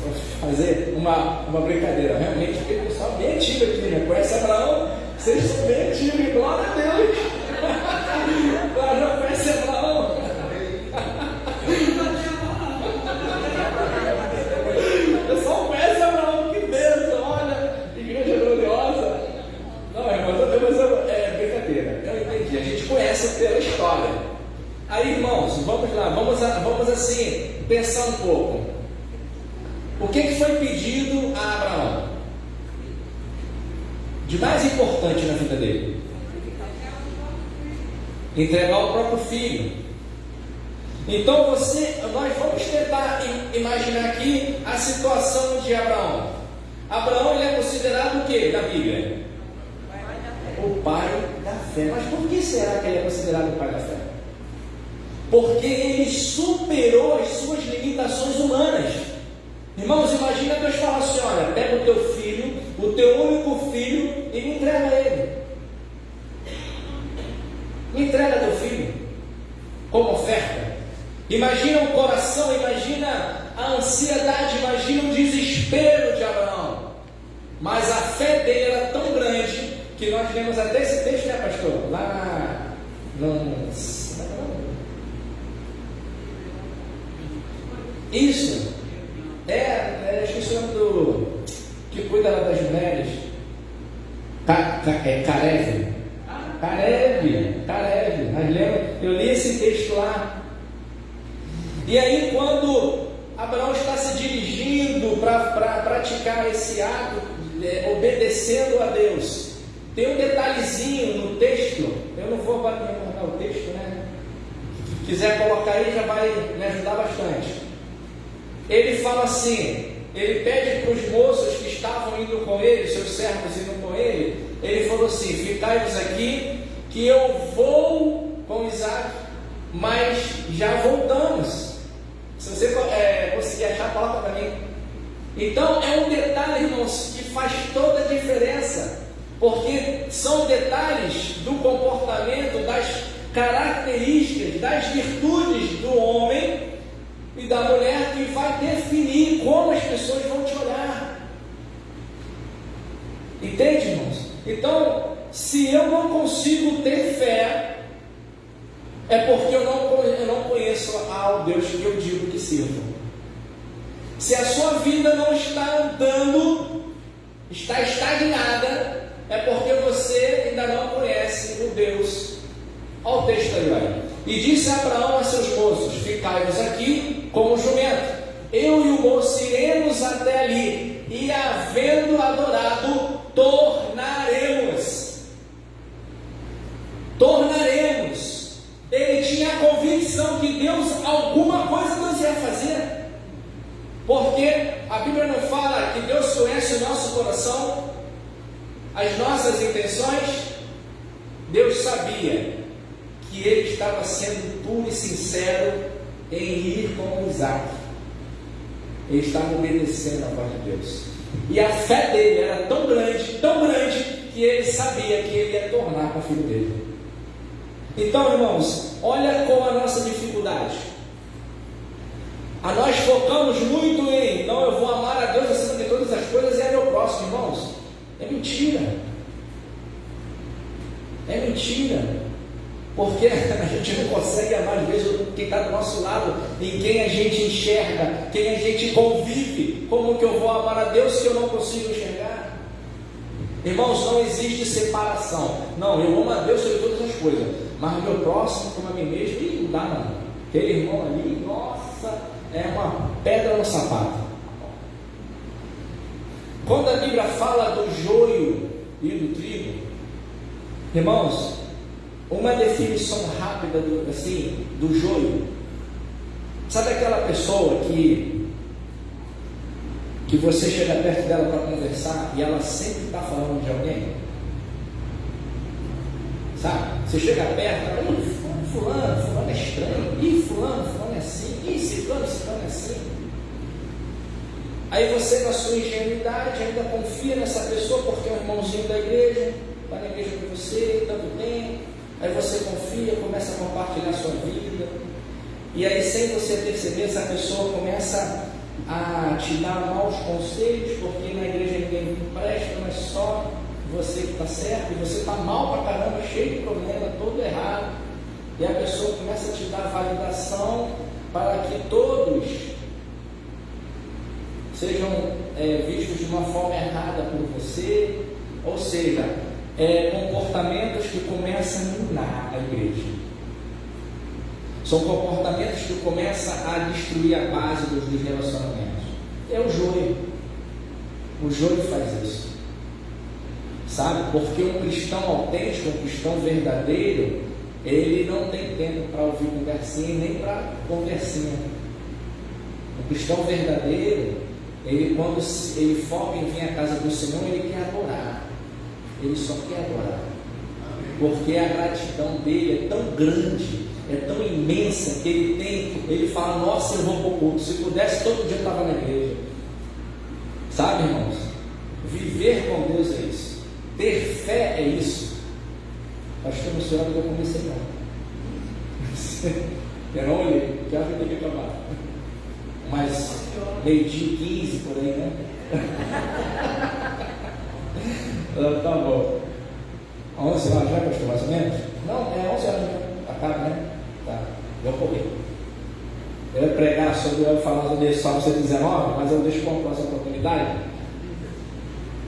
Vou fazer uma brincadeira. Realmente, porque o pessoal bem antigo aqui, né? Conhece Abraão? Vocês são bem antigos, glória a Deus. Não conhece Abraão? O pessoal conhece Abraão, que bênção, olha, igreja gloriosa. Não, mas é brincadeira, eu entendi, a gente conhece pela história. Aí, irmãos, vamos lá, vamos assim, pensar um pouco. O que foi pedido a Abraão? De mais importante na vida dele? Entregar o próprio filho. Então nós vamos tentar imaginar aqui a situação de Abraão. Abraão ele é considerado o que na Bíblia? O pai da fé. Mas por que será que ele é considerado o pai da fé? Porque ele superou as suas limitações humanas. Irmãos, imagina Deus falar assim: olha, pega o teu filho, o teu único filho, e me entrega a ele. Me entrega teu filho como oferta. Imagina o coração, imagina a ansiedade, imagina o desespero de Abraão. Mas a fé dele era tão grande que nós lemos até esse texto, né, pastor? Lá Isso. Esqueci Carev. Eu li esse texto lá. E aí, quando Abraão está se dirigindo para praticar esse ato, obedecendo a Deus, tem um detalhezinho no texto. Eu não vou recordar o texto, né? Se quiser colocar aí, já vai me ajudar bastante. Ele fala assim, ele pede para os moços que estavam indo com ele, seus servos indo com ele, ele falou assim: ficai-vos aqui, que eu vou com Isaac, mas já voltamos. Se você conseguir achar, coloca para mim. Então é um detalhe, irmãos, que faz toda a diferença, porque são detalhes do comportamento, das características, das virtudes do homem e da mulher que vai definir como as pessoas vão te olhar. Entende, irmãos? Então, se eu não consigo ter fé, é porque eu não conheço ao Deus que eu digo que sirvo. Se a sua vida não está andando, está estagnada, é porque você ainda não conhece o Deus. Olha o texto aí, vai. E disse Abraão a seus moços: ficai-vos aqui como jumento, eu e o moço iremos até ali, e havendo adorado, tornaremos. Ele tinha a convicção que Deus, alguma coisa Deus ia fazer, porque a Bíblia não fala que Deus conhece o nosso coração, as nossas intenções. Deus sabia que ele estava sendo puro e sincero em ir com Isaac. Ele estava obedecendo a voz de Deus, e a fé dele era tão grande, que ele sabia que ele ia tornar com o filho dele. Então, irmãos, olha como a nossa dificuldade. Nós focamos muito em: não, eu vou amar a Deus acima de todas as coisas e é meu próximo. Irmãos, é mentira. Porque a gente não consegue amar, às vezes, quem está do nosso lado, em quem a gente enxerga, quem a gente convive. Como que eu vou amar a Deus se eu não consigo enxergar? Irmãos, não existe separação. Não, eu amo a Deus sobre todas as coisas, mas o meu próximo, como a mim mesmo, não dá não. Aquele irmão ali, nossa, é uma pedra no sapato. Quando a Bíblia fala do joio e do trigo, irmãos, uma definição rápida do joio. Sabe aquela pessoa que você chega perto dela para conversar e ela sempre está falando de alguém? Sabe? Você chega perto, ela, fulano é estranho, fulano é assim, ciclano é assim. Aí você, na sua ingenuidade, ainda confia nessa pessoa porque é um irmãozinho da igreja, vai na igreja com você, tanto tempo. Aí você confia, começa a compartilhar a sua vida, e aí, sem você perceber, essa pessoa começa a te dar maus conselhos, porque na igreja ninguém presta, mas só você que está certo, e você está mal pra caramba, cheio de problema, todo errado, e a pessoa começa a te dar validação para que todos sejam vistos de uma forma errada por você, ou seja, comportamentos que começam a minar a igreja. São comportamentos que começam a destruir a base dos relacionamentos. É o joio. O joio faz isso. Sabe? Porque um cristão autêntico, um cristão verdadeiro, ele não tem tempo para ouvir conversinha nem para conversinha. O cristão verdadeiro, ele, quando ele foca em vir à casa do Senhor, ele quer adorar. Ele só quer adorar. Porque a gratidão dele é tão grande, é tão imensa, que ele fala: nossa, eu vou para o culto, se pudesse todo dia eu estava na igreja. Sabe, irmãos? Viver com Deus é isso, ter fé é isso. Acho que eu não sei onde eu comecei não. Eu não olhei, já tem que acabar. Mas 12h15 por aí, né? Tá bom. 11 horas já, pastor, mais ou menos? Não, 11 horas já. Acaba, né? Tá, vou correr. Eu ia pregar sobre, eu ia falar sobre Salmo 119, mas eu deixo para uma próxima oportunidade.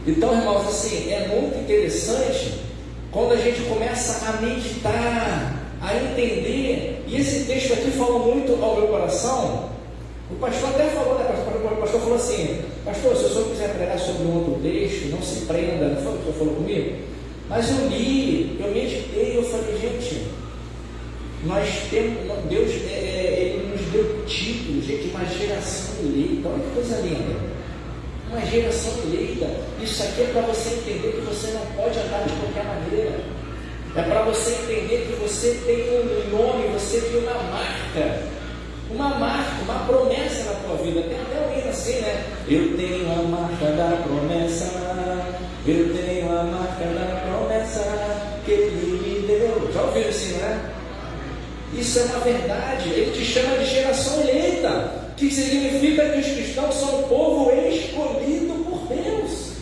Então, irmãos, assim, é muito interessante quando a gente começa a meditar, a entender, e esse texto aqui fala muito ao meu coração. O pastor até falou, né? O pastor falou assim: pastor, se o senhor quiser pregar sobre um outro texto, não se prenda, não foi o que o senhor falou comigo? Mas eu li, eu meditei, eu falei, gente, nós temos, Deus, Ele nos deu título, gente, uma geração eleita, olha que coisa linda. Uma geração eleita. Isso aqui é para você entender que você não pode andar de qualquer maneira. É para você entender que você tem um nome, você tem uma marca, uma promessa na tua vida. Tem até alguém assim, né? Eu tenho a marca da promessa, eu tenho a marca da promessa que Ele me deu. Já ouviram assim, né? Isso é uma verdade. Ele te chama de geração eleita, que significa que os cristãos são um povo escolhido por Deus.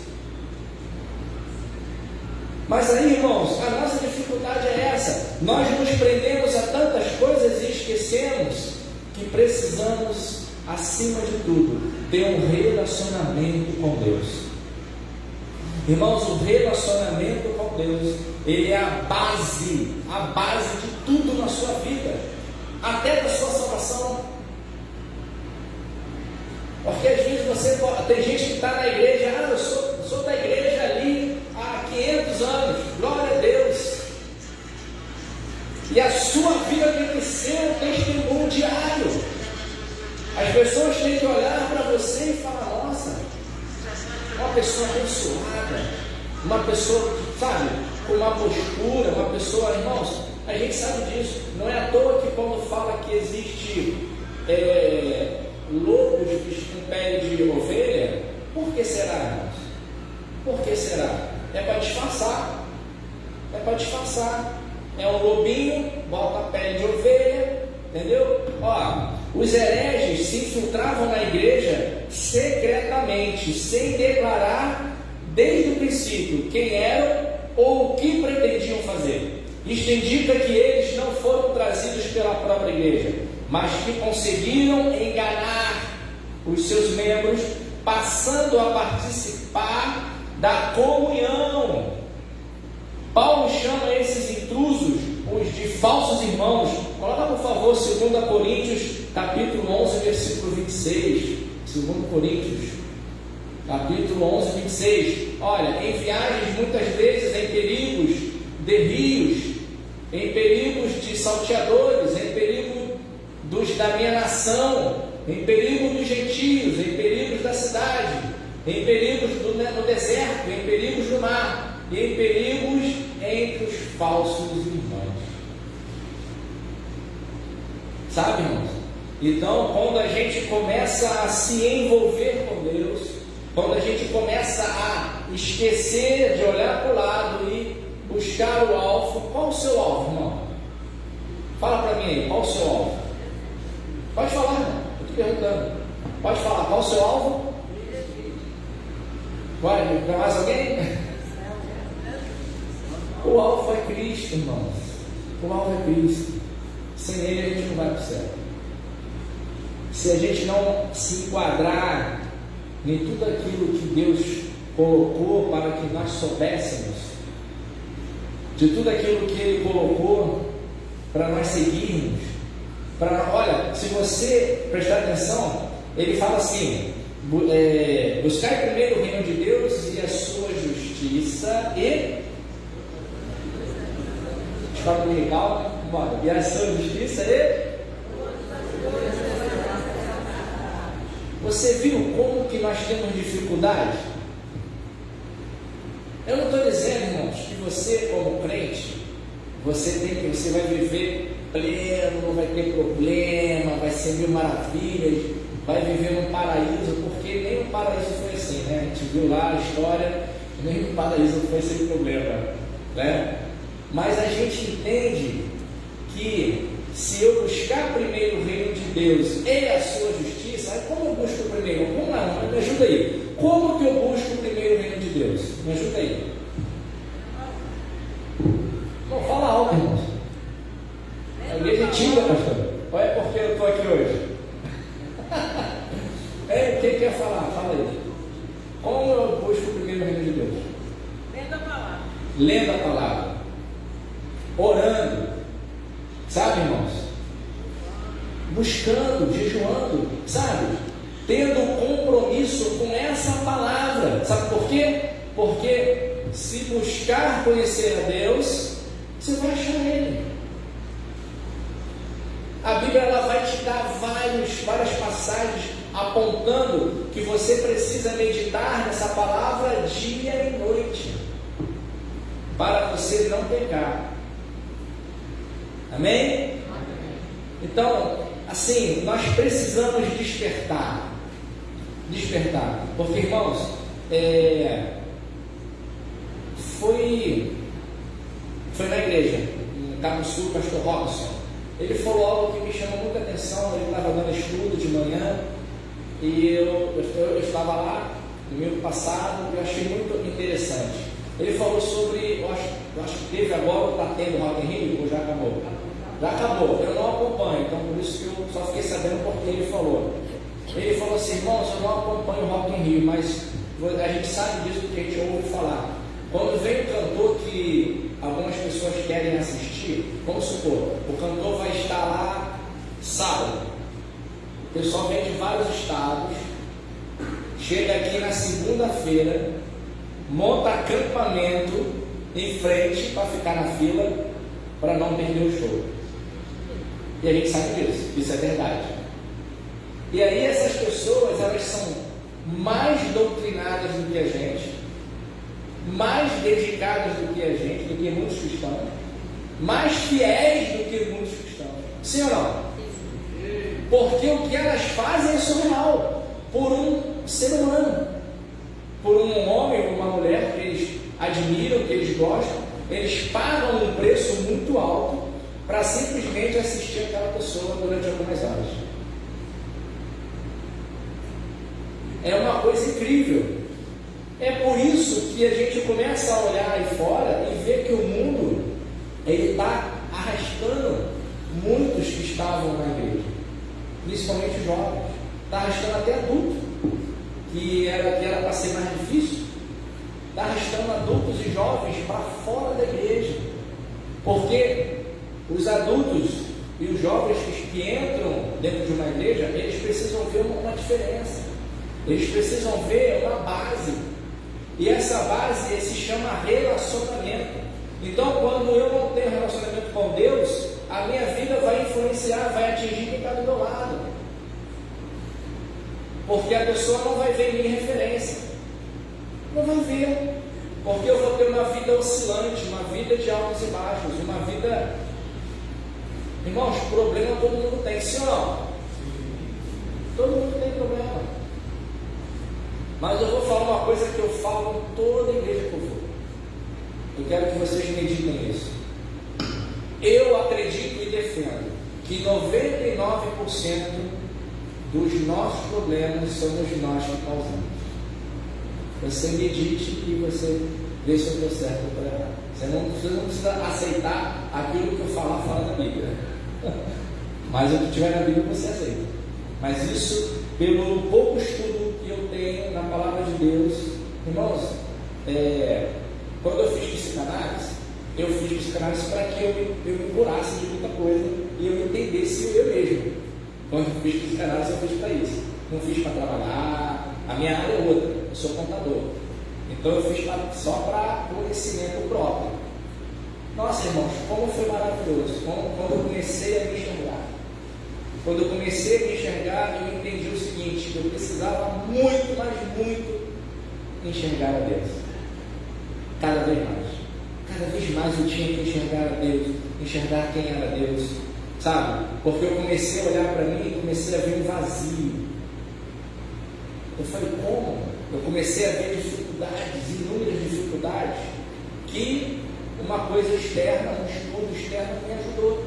Mas aí, irmãos, a nossa dificuldade é essa: nós nos prendemos a tantas coisas e esquecemos que precisamos, acima de tudo, ter um relacionamento com Deus. Irmãos, o relacionamento com Deus, ele é a base de tudo na sua vida, até da sua salvação. Porque às vezes tem gente que está na igreja, eu sou da igreja ali há 500 anos, glória a Deus. E a sua vida tem que ser um testemunho diário. As pessoas têm que olhar para você e falar: nossa, uma pessoa abençoada, uma pessoa, sabe, com uma postura, uma pessoa, irmãos, a gente sabe disso. Não é à toa que quando fala que existe lobos com pele de ovelha, por que será, irmãos? Por que será? É para disfarçar. É para disfarçar. É um lobinho, bota a pele de ovelha, entendeu? Os hereges se infiltravam na igreja secretamente, sem declarar desde o princípio quem eram ou o que pretendiam fazer. Isto indica que eles não foram trazidos pela própria igreja, mas que conseguiram enganar os seus membros, passando a participar da comunhão. Paulo chama esses intrusos os de falsos irmãos. Coloca por favor 2 Coríntios capítulo 11 versículo 26. 2 Coríntios capítulo 11, 26. Olha, em viagens muitas vezes, em perigos de rios, em perigos de salteadores, em perigo da minha nação, em perigo dos gentios, em perigos da cidade, em perigos no deserto, em perigos do mar, e em perigos entre os falsos irmãos. Sabe, irmãos? Então, quando a gente começa a se envolver com Deus, quando a gente começa a esquecer de olhar para o lado e buscar o alvo, qual o seu alvo, irmão? Fala para mim aí, qual o seu alvo? Pode falar, irmão, eu estou perguntando. Pode falar, qual o seu alvo? Vai mais alguém? O alvo é Cristo, irmãos. O alvo é Cristo. Sem Ele a gente não vai para o céu. Se a gente não se enquadrar em tudo aquilo que Deus colocou para que nós soubéssemos, de tudo aquilo que Ele colocou para nós seguirmos, olha, se você prestar atenção, Ele fala assim: buscar primeiro o reino de Deus e a sua justiça e escola dominical, e a sua justiça e... Você viu como que nós temos dificuldade? Eu não estou dizendo, irmãos, que você como crente, você vai viver pleno, não vai ter problema, vai ser mil maravilhas, vai viver num paraíso, porque nem o paraíso foi assim, né? A gente viu lá a história, nem o paraíso foi sem problema, né? Mas a gente entende que se eu buscar primeiro o reino de Deus e a sua justiça, como eu busco primeiro? Me ajuda aí. Como que eu busco primeiro o reino de Deus? Me ajuda aí. Não, fala alto, irmãos. A igreja é tímida, pastor. Ou é porque eu estou aqui hoje? Quem quer falar? Fala aí. Como eu busco primeiro o reino de Deus? lendo a palavra, orando, sabe, irmãos? Buscando, jejuando, sabe? Tendo compromisso com essa palavra. Sabe por quê? Porque se buscar conhecer a Deus, você vai achar Ele. A Bíblia ela vai te dar várias passagens apontando que você precisa meditar nessa palavra dia e noite, para você não pecar. Amém? Então, assim, nós precisamos despertar. Porque, irmãos, foi na igreja, no Cabo Sul, o pastor Robson. Ele falou algo que me chamou muita atenção. Ele estava dando estudo de manhã e eu estava lá no domingo passado e eu achei muito interessante. Ele falou sobre, eu acho que teve agora, está tendo Rock in Rio ou já acabou? Já acabou, eu não acompanho, então por isso que eu só fiquei sabendo porque ele falou. Ele falou assim: irmãos, eu não acompanho o Rock in Rio, mas a gente sabe disso porque a gente ouve falar. Quando vem um cantor que algumas pessoas querem assistir, vamos supor, o cantor vai estar lá sábado, o pessoal vem de vários estados, chega aqui na segunda-feira, monta acampamento em frente para ficar na fila, para não perder o show. E a gente sabe disso, isso é verdade. E aí essas pessoas, elas são mais doutrinadas do que a gente, mais dedicadas do que a gente, do que muitos cristãos, mais fiéis do que muitos cristãos. Sim ou não? Porque o que elas fazem é surreal por um ser humano, por um homem ou uma mulher que eles admiram, que eles gostam. Eles pagam um preço muito alto para simplesmente assistir aquela pessoa durante algumas horas. É uma coisa incrível. É por isso que a gente começa a olhar aí fora e ver que o mundo ele está arrastando muitos que estavam na igreja, principalmente jovens. Está arrastando até adultos, que era para ser mais difícil. Está arrastando adultos e jovens para fora da igreja, porque os adultos e os jovens que entram dentro de uma igreja, eles precisam ver uma diferença, eles precisam ver uma base, e essa base se chama relacionamento. Então, quando eu não tenho relacionamento com Deus, a minha vida vai influenciar, vai atingir quem está do meu lado, porque a pessoa não vai ver minha referência. Não vai ver, porque eu vou ter uma vida oscilante, uma vida de altos e baixos, uma vida... Irmãos, problema todo mundo tem, sim ou não? Todo mundo tem problema. Mas eu vou falar uma coisa que eu falo em toda a igreja que eu vou. Eu quero que vocês meditem nisso. Eu acredito e defendo que 99% dos nossos problemas somos nós que causamos. Você medite e você vê se eu estou certo ou estou errado. Você não precisa aceitar aquilo que eu falar fora da Bíblia. Mas o que tiver na Bíblia você aceita. Mas isso, pelo pouco estudo que eu tenho na palavra de Deus, irmãos, quando eu fiz psicanálise, para que eu me curasse de muita coisa e eu entendesse eu mesmo. Quando eu fiz psicanálise, eu fiz para isso. Não fiz para trabalhar, a minha área é outra, eu sou contador. Então eu fiz só para conhecimento próprio. Nossa, irmãos, como foi maravilhoso. Quando eu comecei a me enxergar. Quando eu comecei a me enxergar, eu entendi o seguinte, que eu precisava muito, mas muito enxergar a Deus. Cada vez mais. Cada vez mais eu tinha que enxergar a Deus, enxergar quem era Deus, sabe? Porque eu comecei a olhar para mim e comecei a ver um vazio. Eu falei, como? Eu comecei a ver dificuldades, inúmeras dificuldades, que uma coisa externa, um estudo externo me ajudou.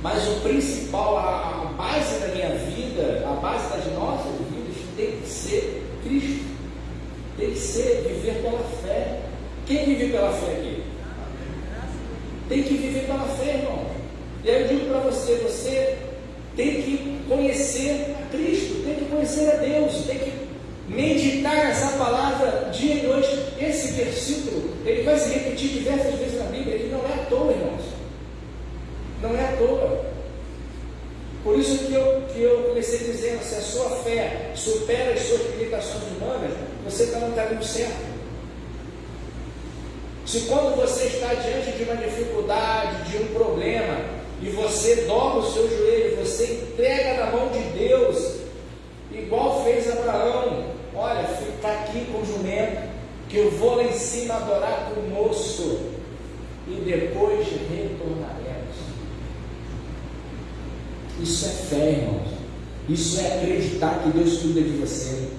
Mas o principal, a base da minha vida, a base das nossas vidas, tem que ser Cristo. Tem que ser viver pela fé. Quem vive pela fé aqui? Tem que viver pela fé, irmão. E aí eu digo para você, você tem que conhecer a Cristo, tem que conhecer a Deus, tem que meditar nessa palavra dia e noite. Esse versículo, ele vai se repetir diversas vezes na Bíblia, ele não é à toa, irmãos. Não é à toa. Por isso que eu comecei dizendo, se a sua fé supera as suas limitações humanas, você está no caminho certo. Se quando você está diante de uma dificuldade, de um problema, e você dobra o seu joelho, você entrega na mão de Deus, igual fez Abraão, olha, fica aqui com o jumento, que eu vou lá em cima adorar com o moço, e depois retornaremos. Isso é fé, irmãos. Isso é acreditar que Deus cuida de você.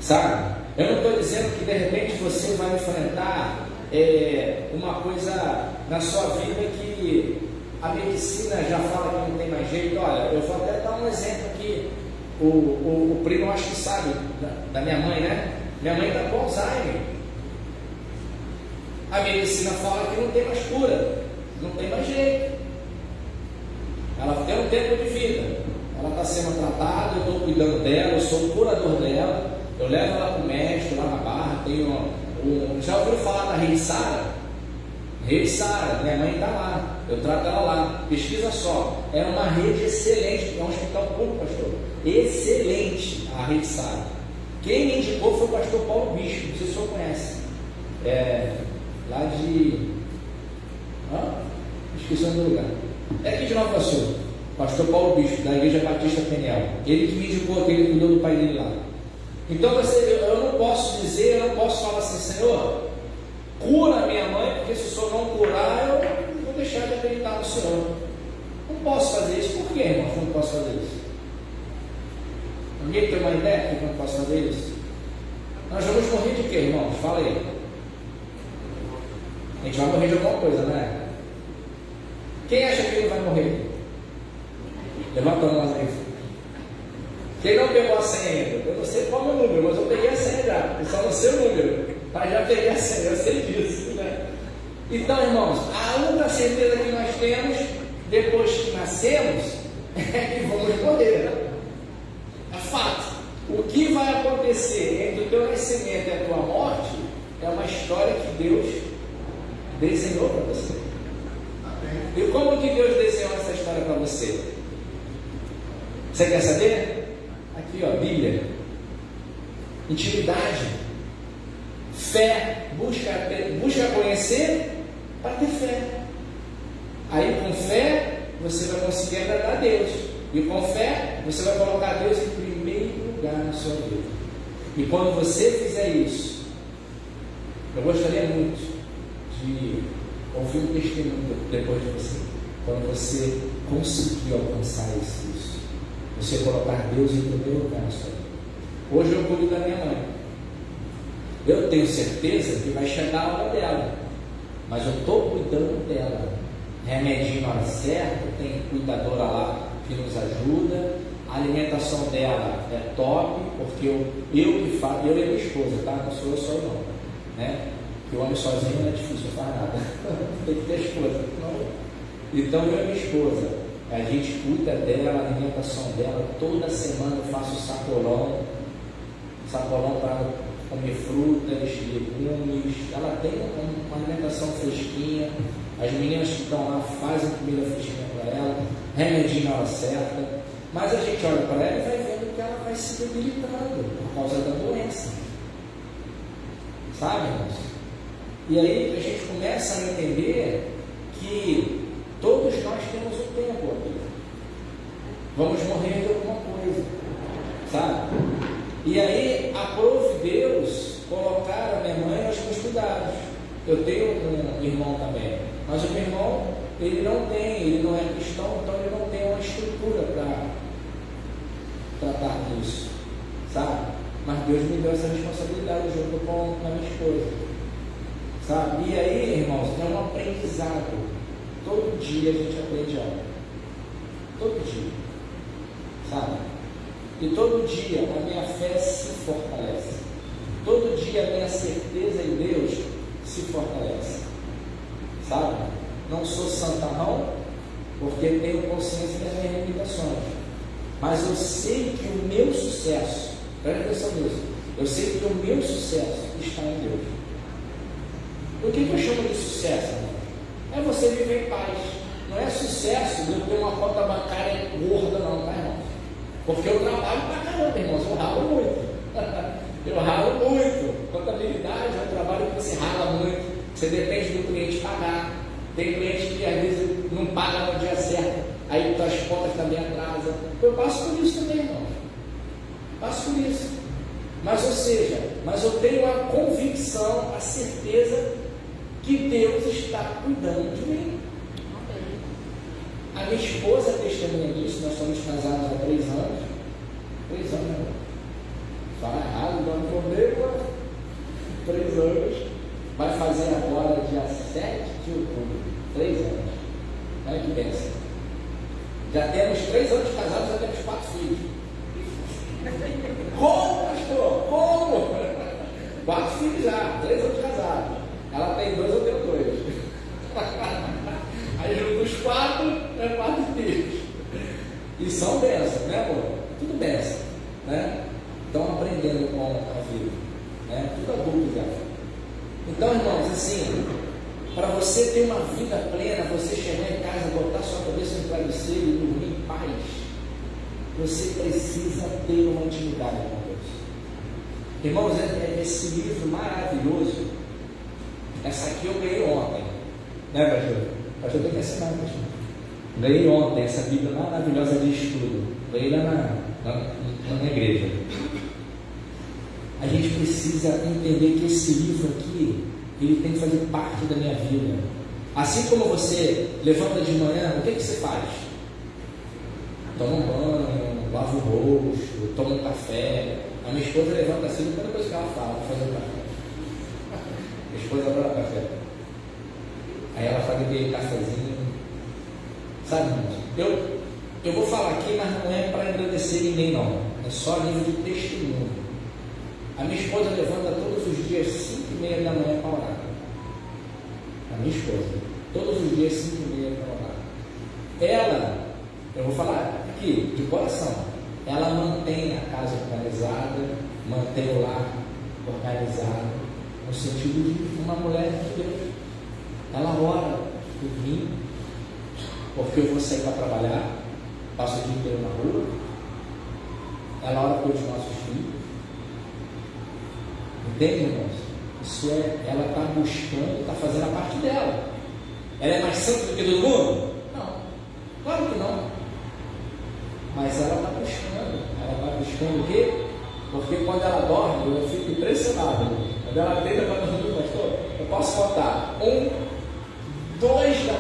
Sabe? Eu não estou dizendo que de repente você vai enfrentar uma coisa na sua vida que a medicina já fala que não tem mais jeito. Olha, eu vou até dar um exemplo aqui. O primo, acho que sabe, da minha mãe, né? Minha mãe está com Alzheimer. A medicina fala que não tem mais cura, não tem mais jeito. Ela tem um tempo de vida, ela está sendo tratada, eu estou cuidando dela, eu sou o curador dela, eu levo ela para o médico lá na Barra, já ouviu falar da Rede Sara? Rede Sara, minha mãe está lá, eu trato ela lá, pesquisa só, é uma rede excelente, é um hospital público, pastor, excelente a Rede Sara. Quem me indicou foi o pastor Paulo Bispo, não sei se o senhor conhece, lá de... esqueci o nome do lugar. É aqui de Nova Iguaçu, pastor Paulo Bispo, da Igreja Batista Peniel. Ele que me indicou, que ele cuidou do pai dele lá. Então eu não posso dizer, eu não posso falar assim, Senhor, cura minha mãe, porque se o Senhor não curar, eu vou deixar de acreditar no Senhor. Não posso fazer isso. Por que, irmãos, não posso fazer isso? Ninguém tem uma ideia de que não posso fazer isso? Nós vamos morrer de quê, irmãos? Fala aí. A gente vai morrer de alguma coisa, né? Quem acha que ele vai morrer? Levanta a mão aí. Quem não pegou a senha ainda? Eu não sei qual é o meu número, mas eu peguei a senha já. Eu só não sei o número, mas já peguei a senha, eu sei disso, né? Então, irmãos, a única certeza que nós temos, depois que nascemos, é que vamos morrer. É fato. O que vai acontecer entre o teu nascimento e a tua morte é uma história que Deus desenhou para você. E como que Deus desenhou essa história para você? Você quer saber? Aqui, ó, Bíblia. Intimidade. Fé. Busca conhecer para ter fé. Aí com fé você vai conseguir agradar a Deus. E com fé você vai colocar Deus em primeiro lugar na sua vida. E quando você fizer isso, eu gostaria muito de ouvir um testemunho depois de você, quando você conseguir alcançar isso, você colocar Deus em primeiro lugar na sua vida. Hoje eu cuido da minha mãe, eu tenho certeza que vai chegar a hora dela, mas eu estou cuidando dela, remedinho na hora certa, tem cuidadora lá que nos ajuda, a alimentação dela é top, porque eu que faço, eu e minha esposa, tá? Não sou eu só não, né? Porque o homem sozinho não é difícil, não faz nada. Tem que ter esposa. Então eu e minha esposa, a gente cuida dela, a alimentação dela. Toda semana eu faço sacolão para comer frutas, legumes. Ela tem uma alimentação fresquinha. As meninas que estão lá fazem comida fresquinha para ela, remedinho na hora certa. Mas a gente olha para ela e vai vendo que ela vai se debilitando por causa da doença. Sabe, irmãos? E aí a gente começa a entender que todos nós temos um tempo aqui. Vamos morrer de alguma coisa, sabe? E aí aprove Deus colocar a minha mãe aos meus cuidados. Eu tenho um irmão também, mas o meu irmão, ele não é cristão, então ele não tem uma estrutura para tratar disso, sabe? Mas Deus me deu essa responsabilidade junto com a minha esposa. Sabe? E aí, irmãos, é um aprendizado. Todo dia a gente aprende algo. Todo dia. Sabe? E todo dia a minha fé se fortalece. Todo dia a minha certeza em Deus se fortalece. Sabe? Não sou santa não, porque tenho consciência das minhas limitações. Mas eu sei que o meu sucesso, presta atenção nisso, eu sei que o meu sucesso está em Deus. O que eu chamo de sucesso, irmão? É você viver em paz. Não é sucesso de eu ter uma conta bancária gorda, não, tá, irmão? Porque eu trabalho pra caramba, irmãos. Eu ralo muito. Eu ralo muito. Contabilidade é um trabalho que você rala muito. Você depende do cliente pagar. Tem cliente que às vezes não paga no dia certo. Aí tuas contas também atrasam. Eu passo por isso também, irmão. Passo por isso. Mas, ou seja, eu tenho a convicção, a certeza que Deus está cuidando de mim. A minha esposa é testemunha disso. Nós somos casados há 3 anos. 3 anos, né? Fala errado, não formei, 3 anos. Vai fazer agora dia 7 de outubro. 3 anos. Olha que pensa. Já temos 3 anos de casados, já temos 4 filhos. Como, pastor? Como? 4 filhos já, 3 anos de casado. Ela tem 2, eu tenho 2. Aí junto os 4, é 4 filhos. E são bênçãos, né, amor? Tudo bênção, né? Estão aprendendo com a vida, né? Tudo adulto já. Então, irmãos, assim, para você ter uma vida plena, você chegar em casa, botar sua cabeça no travesseiro e dormir em paz, você precisa ter uma intimidade com Deus. Irmãos, esse livro maravilhoso, essa aqui eu ganhei ontem, né, pastor? Pastor tem que assinar, pastor. Ganhei ontem essa Bíblia maravilhosa de estudo. Ganhei lá na igreja. A gente precisa entender que esse livro aqui, ele tem que fazer parte da minha vida. Assim como você levanta de manhã, o que você faz? Toma um banho, lava o rosto, toma um café. A minha esposa levanta assim, a primeira coisa que ela fala, vou fazer um café. Minha esposa adora café. Aí ela faz aquele cafezinho. Sabe, irmãos? Eu vou falar aqui, mas não é para engrandecer ninguém, não. É só nível de testemunho. A minha esposa levanta todos os dias 5h30 da manhã para orar. A minha esposa, todos os dias 5h30 para orar. Ela, eu vou falar aqui, de coração, ela mantém a casa organizada, mantém o lar organizado, no sentido de uma mulher de Deus. Ela ora por mim, porque eu vou sair para trabalhar, passo o dia inteiro na rua. Ela ora pelos nossos filhos. Entende, irmãos? Isso é, ela está buscando, está fazendo a parte dela. Ela é mais santa do que todo mundo? Não, claro que não. Mas ela está buscando. Ela está buscando o quê? Porque quando ela dorme, eu fico impressionado. Quando ela deita para dormir, pastor, eu posso contar 1, 2, já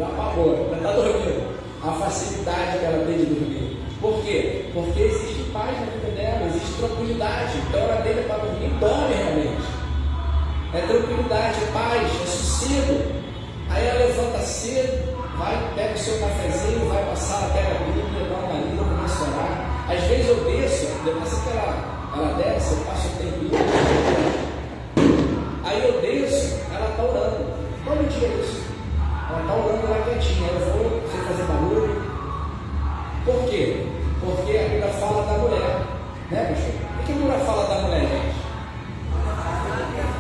apagou, já está dormindo. A facilidade que ela tem de dormir. Por quê? Porque existe paz na vida dela, existe tranquilidade. Então ela deita para dormir e dorme realmente. É tranquilidade, é paz, é sossego. Aí ela levanta cedo, vai, pega o seu cafezinho, vai passar, pega a Bíblia, dá uma lida, começa a orar. Às vezes eu desço, depois que ela desce, eu passo o tempo. Aí eu desço, ela está orando. Todo dia é isso. Ela está orando lá quietinha. Eu vou sem fazer barulho. Por quê? Porque a Bíblia fala da mulher, né, pastor? O que a Bíblia fala da mulher, gente?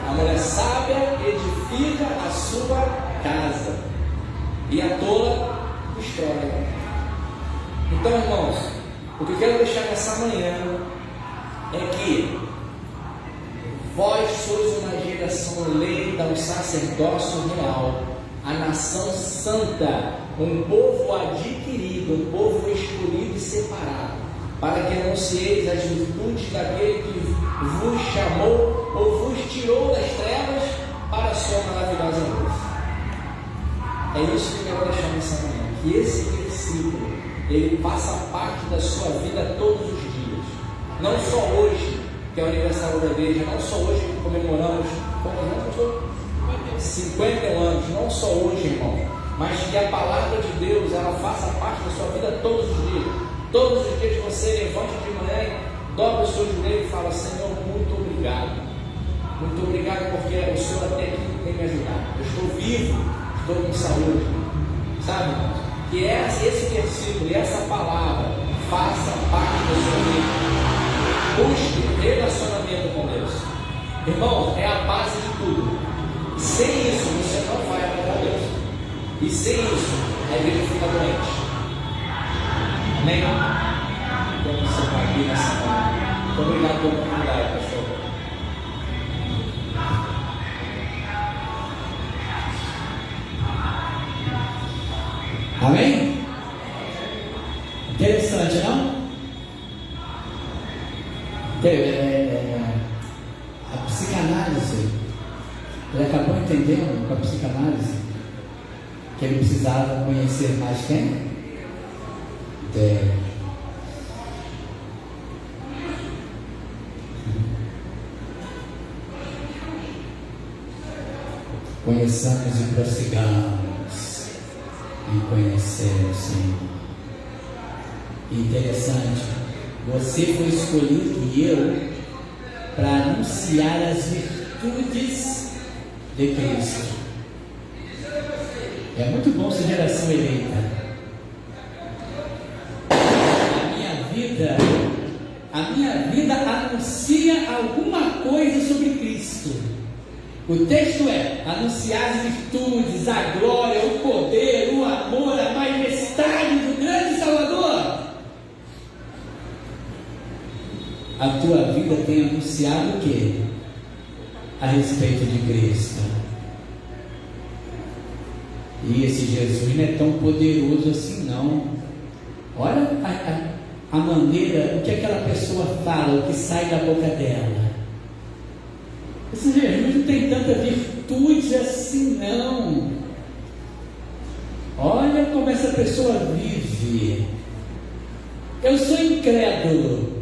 A mulher sábia edifica a sua casa e a tola destrói. Então, irmãos, o que eu quero deixar nessa manhã é que vós sois uma geração eleita, um sacerdócio real, a nação santa, um povo adquirido, um povo escolhido e separado, para que anuncieis as virtudes daquele que vos chamou ou vos tirou das trevas para a sua maravilhosa luz. É isso que eu quero deixar nessa manhã, que esse versículo, ele faça parte da sua vida todos os dias, não só hoje, que é o aniversário da igreja, não só hoje que comemoramos, quantos anos, pastor? 51 anos, não só hoje, irmão, mas que a palavra de Deus, ela faça parte da sua vida todos os dias. Todos os dias você levante de manhã, dobra o seu joelho e fala: Senhor, muito obrigado. Muito obrigado porque o Senhor até aqui tem me ajudado. Eu estou vivo, estou com saúde. Sabe, irmãos? Que esse versículo e essa palavra faça parte da sua vida. Busque relacionamento com Deus. Irmãos, é a base de tudo. Sem isso, você não vai agradar a Deus. E sem isso, a igreja fica doente. Amém? Vamos encerrar aqui nessa hora. Muito obrigado pela oportunidade, pastor. Amém? Interessante, não? A psicanálise, ele acabou entendendo com a psicanálise que ele precisava conhecer mais quem? Conheçamos e prossigamos em conhecer o Senhor. Interessante, você foi escolhido e eu para anunciar as virtudes de Cristo. É muito bom ser geração eleita. A minha vida anuncia alguma coisa sobre Cristo. O texto é anunciar as virtudes, a glória, o poder, o amor, a majestade do grande Salvador. A tua vida tem anunciado o quê? A respeito de Cristo. E esse Jesus não é tão poderoso assim não. Olha a maneira, o que aquela pessoa fala, o que sai da boca dela. Esse Jesus não tem tanta virtude assim não. Olha como essa pessoa vive. Eu sou incrédulo.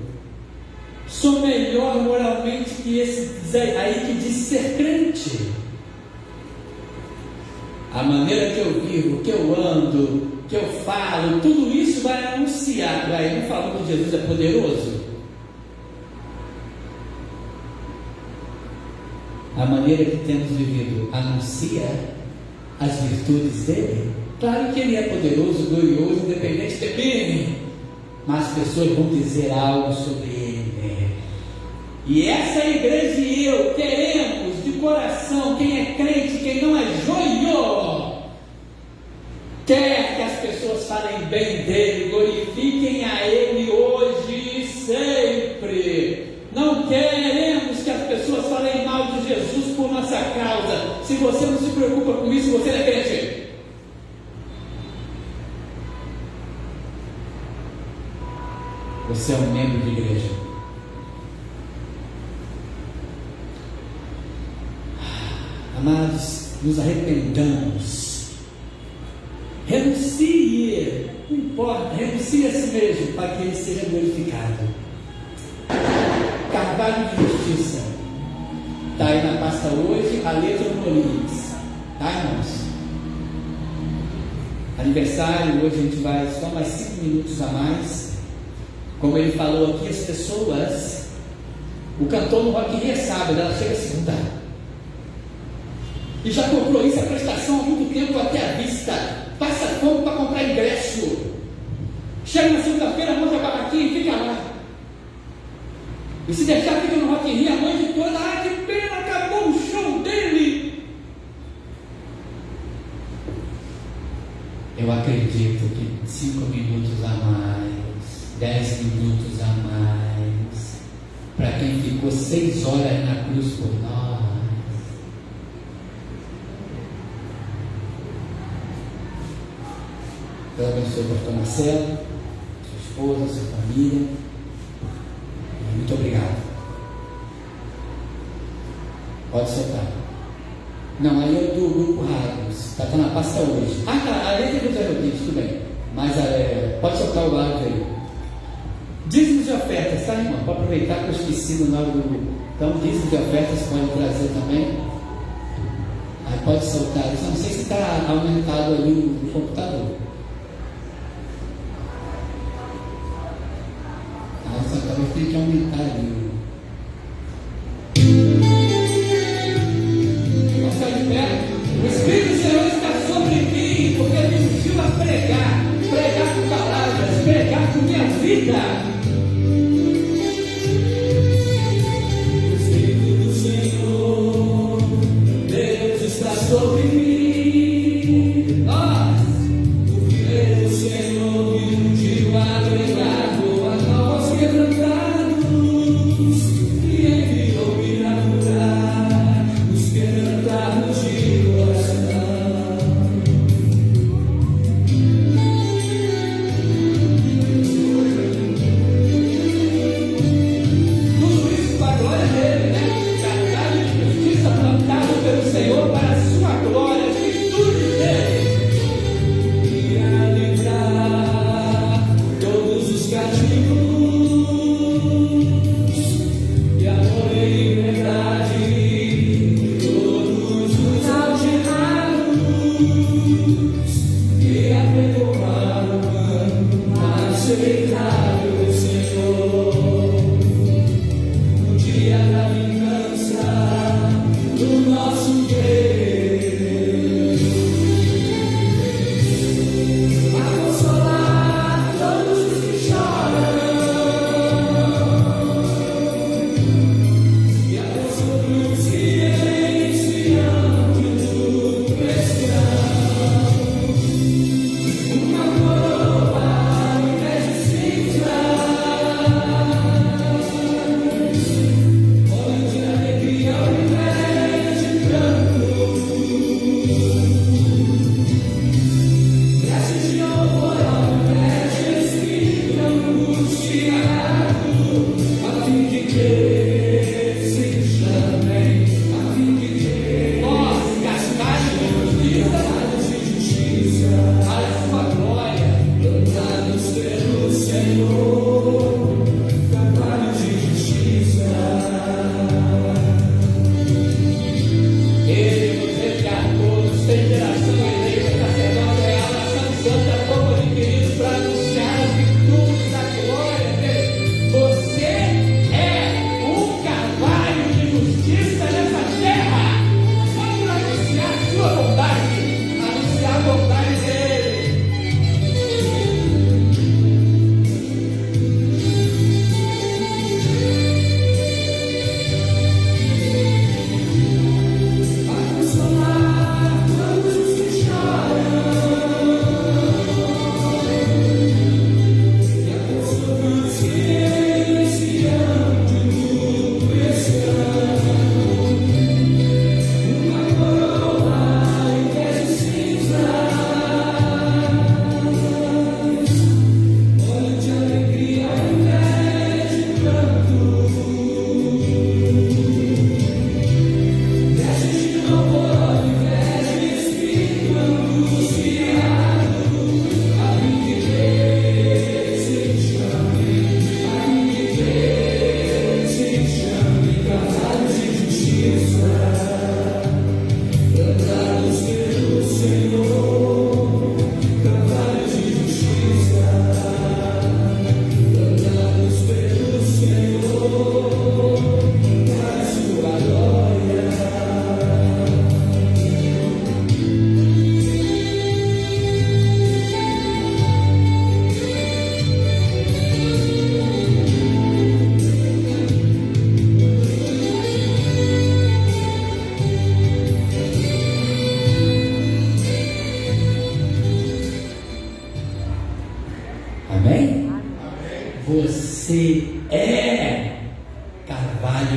Sou melhor moralmente que esse aí que diz ser crente. A maneira que eu vivo, que eu ando, que eu falo, tudo isso vai anunciar. Vai, não falou que Jesus é poderoso? A maneira que temos vivido anuncia as virtudes dele. Claro que ele é poderoso, glorioso, independente de mim, mas as pessoas vão dizer algo sobre ele. E essa igreja e eu queremos de coração, quem é crente, quem não é joio, quer que as pessoas falem bem dele, glorifiquem a ele hoje e sempre. Não queremos que as pessoas falem mal de Jesus por nossa causa. Se você não se preocupa com isso, você não é crente. Você é um membro de igreja. Amados, nos arrependamos. Renuncie, não importa, renuncie a si mesmo para que ele seja glorificado. Carvalho de Justiça está aí na pasta hoje, a letra do Moriz, tá, irmãos? Aniversário, hoje a gente vai só mais 5 minutos a mais. Como ele falou aqui, as pessoas, o cantor no Rock in Rio é sábado, ela chega segunda e já comprou isso, a prestação há muito tempo até à vista, passa fome para comprar ingresso, chega na segunda-feira, monta a barraquinha e fica lá. E se deixar, fica no Rock in Rio a noite toda. Ah, que pena, acabou o show dele. Eu acredito que 5 minutos a mais, 10 minutos a mais, para quem ficou 6 horas na cruz por nós. Deus abençoe o pastor Marcelo, sua esposa, sua família. Muito obrigado. Pode soltar. Não, aí é do grupo Rádios. Está na pasta hoje. Ah, tá. A letra do Zé Rodrigues, tudo bem. Mas pode soltar o áudio aí. Dízimos de ofertas, tá, irmão? Pode aproveitar que eu esqueci no nome do grupo. Então, dízimos de ofertas pode trazer também. Aí pode soltar. Eu só não sei se está aumentado ali no computador. Talvez tenha que aumentar ali. Você de pé. O Espírito do Senhor está sobre mim, porque ele me ungiu a pregar com palavras, pregar com minha vida. O Espírito do Senhor, Deus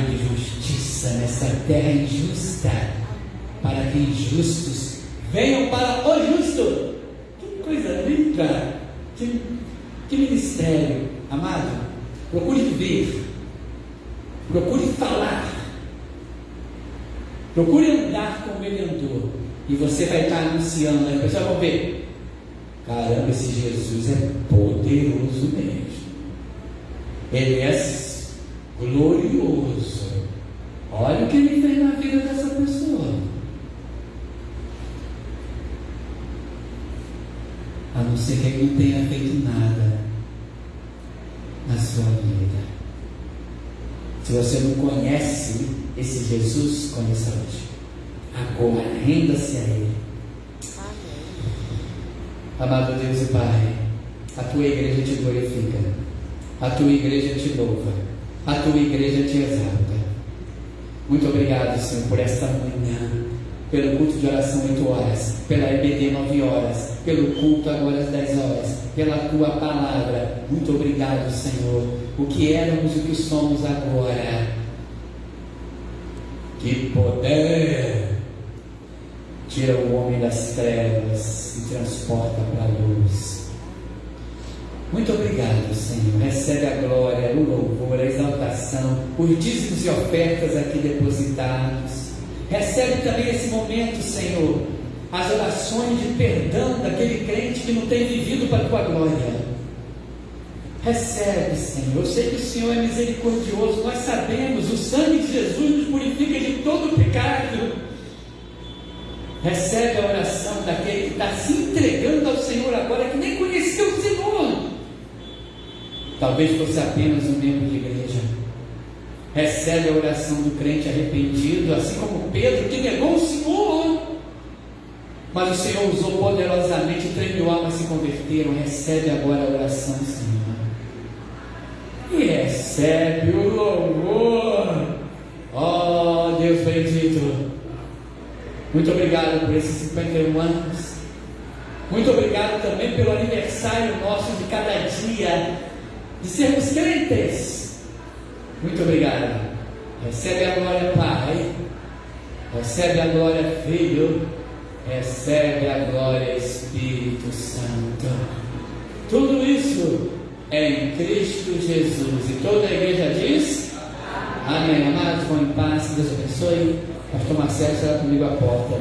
de justiça nessa terra injusta, para que injustos venham para o justo. Que coisa linda! Que ministério, amado. Procure ver, procure falar, procure andar como ele andou, e você vai estar anunciando, as pessoas vão ver: caramba, esse Jesus é poderoso mesmo, ele é glorioso, olha o que ele fez na vida dessa pessoa. A não ser que ele não tenha feito nada na sua vida. Se você não conhece esse Jesus, conheça hoje. Agora, renda-se a Ele. Amado Deus e Pai, a Tua igreja te glorifica, a Tua igreja te louva, a Tua igreja te exalta. Muito obrigado, Senhor, por esta manhã, pelo culto de oração 8 horas, pela EBD 9 horas, pelo culto agora às 10 horas, pela Tua palavra. Muito obrigado, Senhor, o que éramos e o que somos agora. Que poder tira o homem das trevas e transporta para a luz. Muito obrigado, Senhor. Recebe a glória, o louvor, a exaltação, os dízimos e ofertas aqui depositados. Recebe também esse momento, Senhor, as orações de perdão daquele crente que não tem vivido para a Tua glória. Recebe, Senhor. Eu sei que o Senhor é misericordioso, nós sabemos, o sangue de Jesus nos purifica de todo pecado. Recebe a oração daquele que está se entregando ao Senhor agora, que nem conheceu o Senhor. Talvez fosse apenas um membro de igreja. Recebe a oração do crente arrependido, assim como Pedro, que negou o Senhor, mas o Senhor usou poderosamente, 3.000 almas se converteram. Recebe agora a oração, Senhor, e recebe o louvor. Oh, Deus bendito, muito obrigado por esses 51 anos. Muito obrigado também pelo aniversário nosso de cada dia, de sermos crentes. Muito obrigado. Recebe a glória, Pai. Recebe a glória, Filho. Recebe a glória, Espírito Santo. Tudo isso é em Cristo Jesus. E toda a igreja diz: amém. Amados, vão em paz. Deus abençoe. Pastor Marcelo será comigo à porta.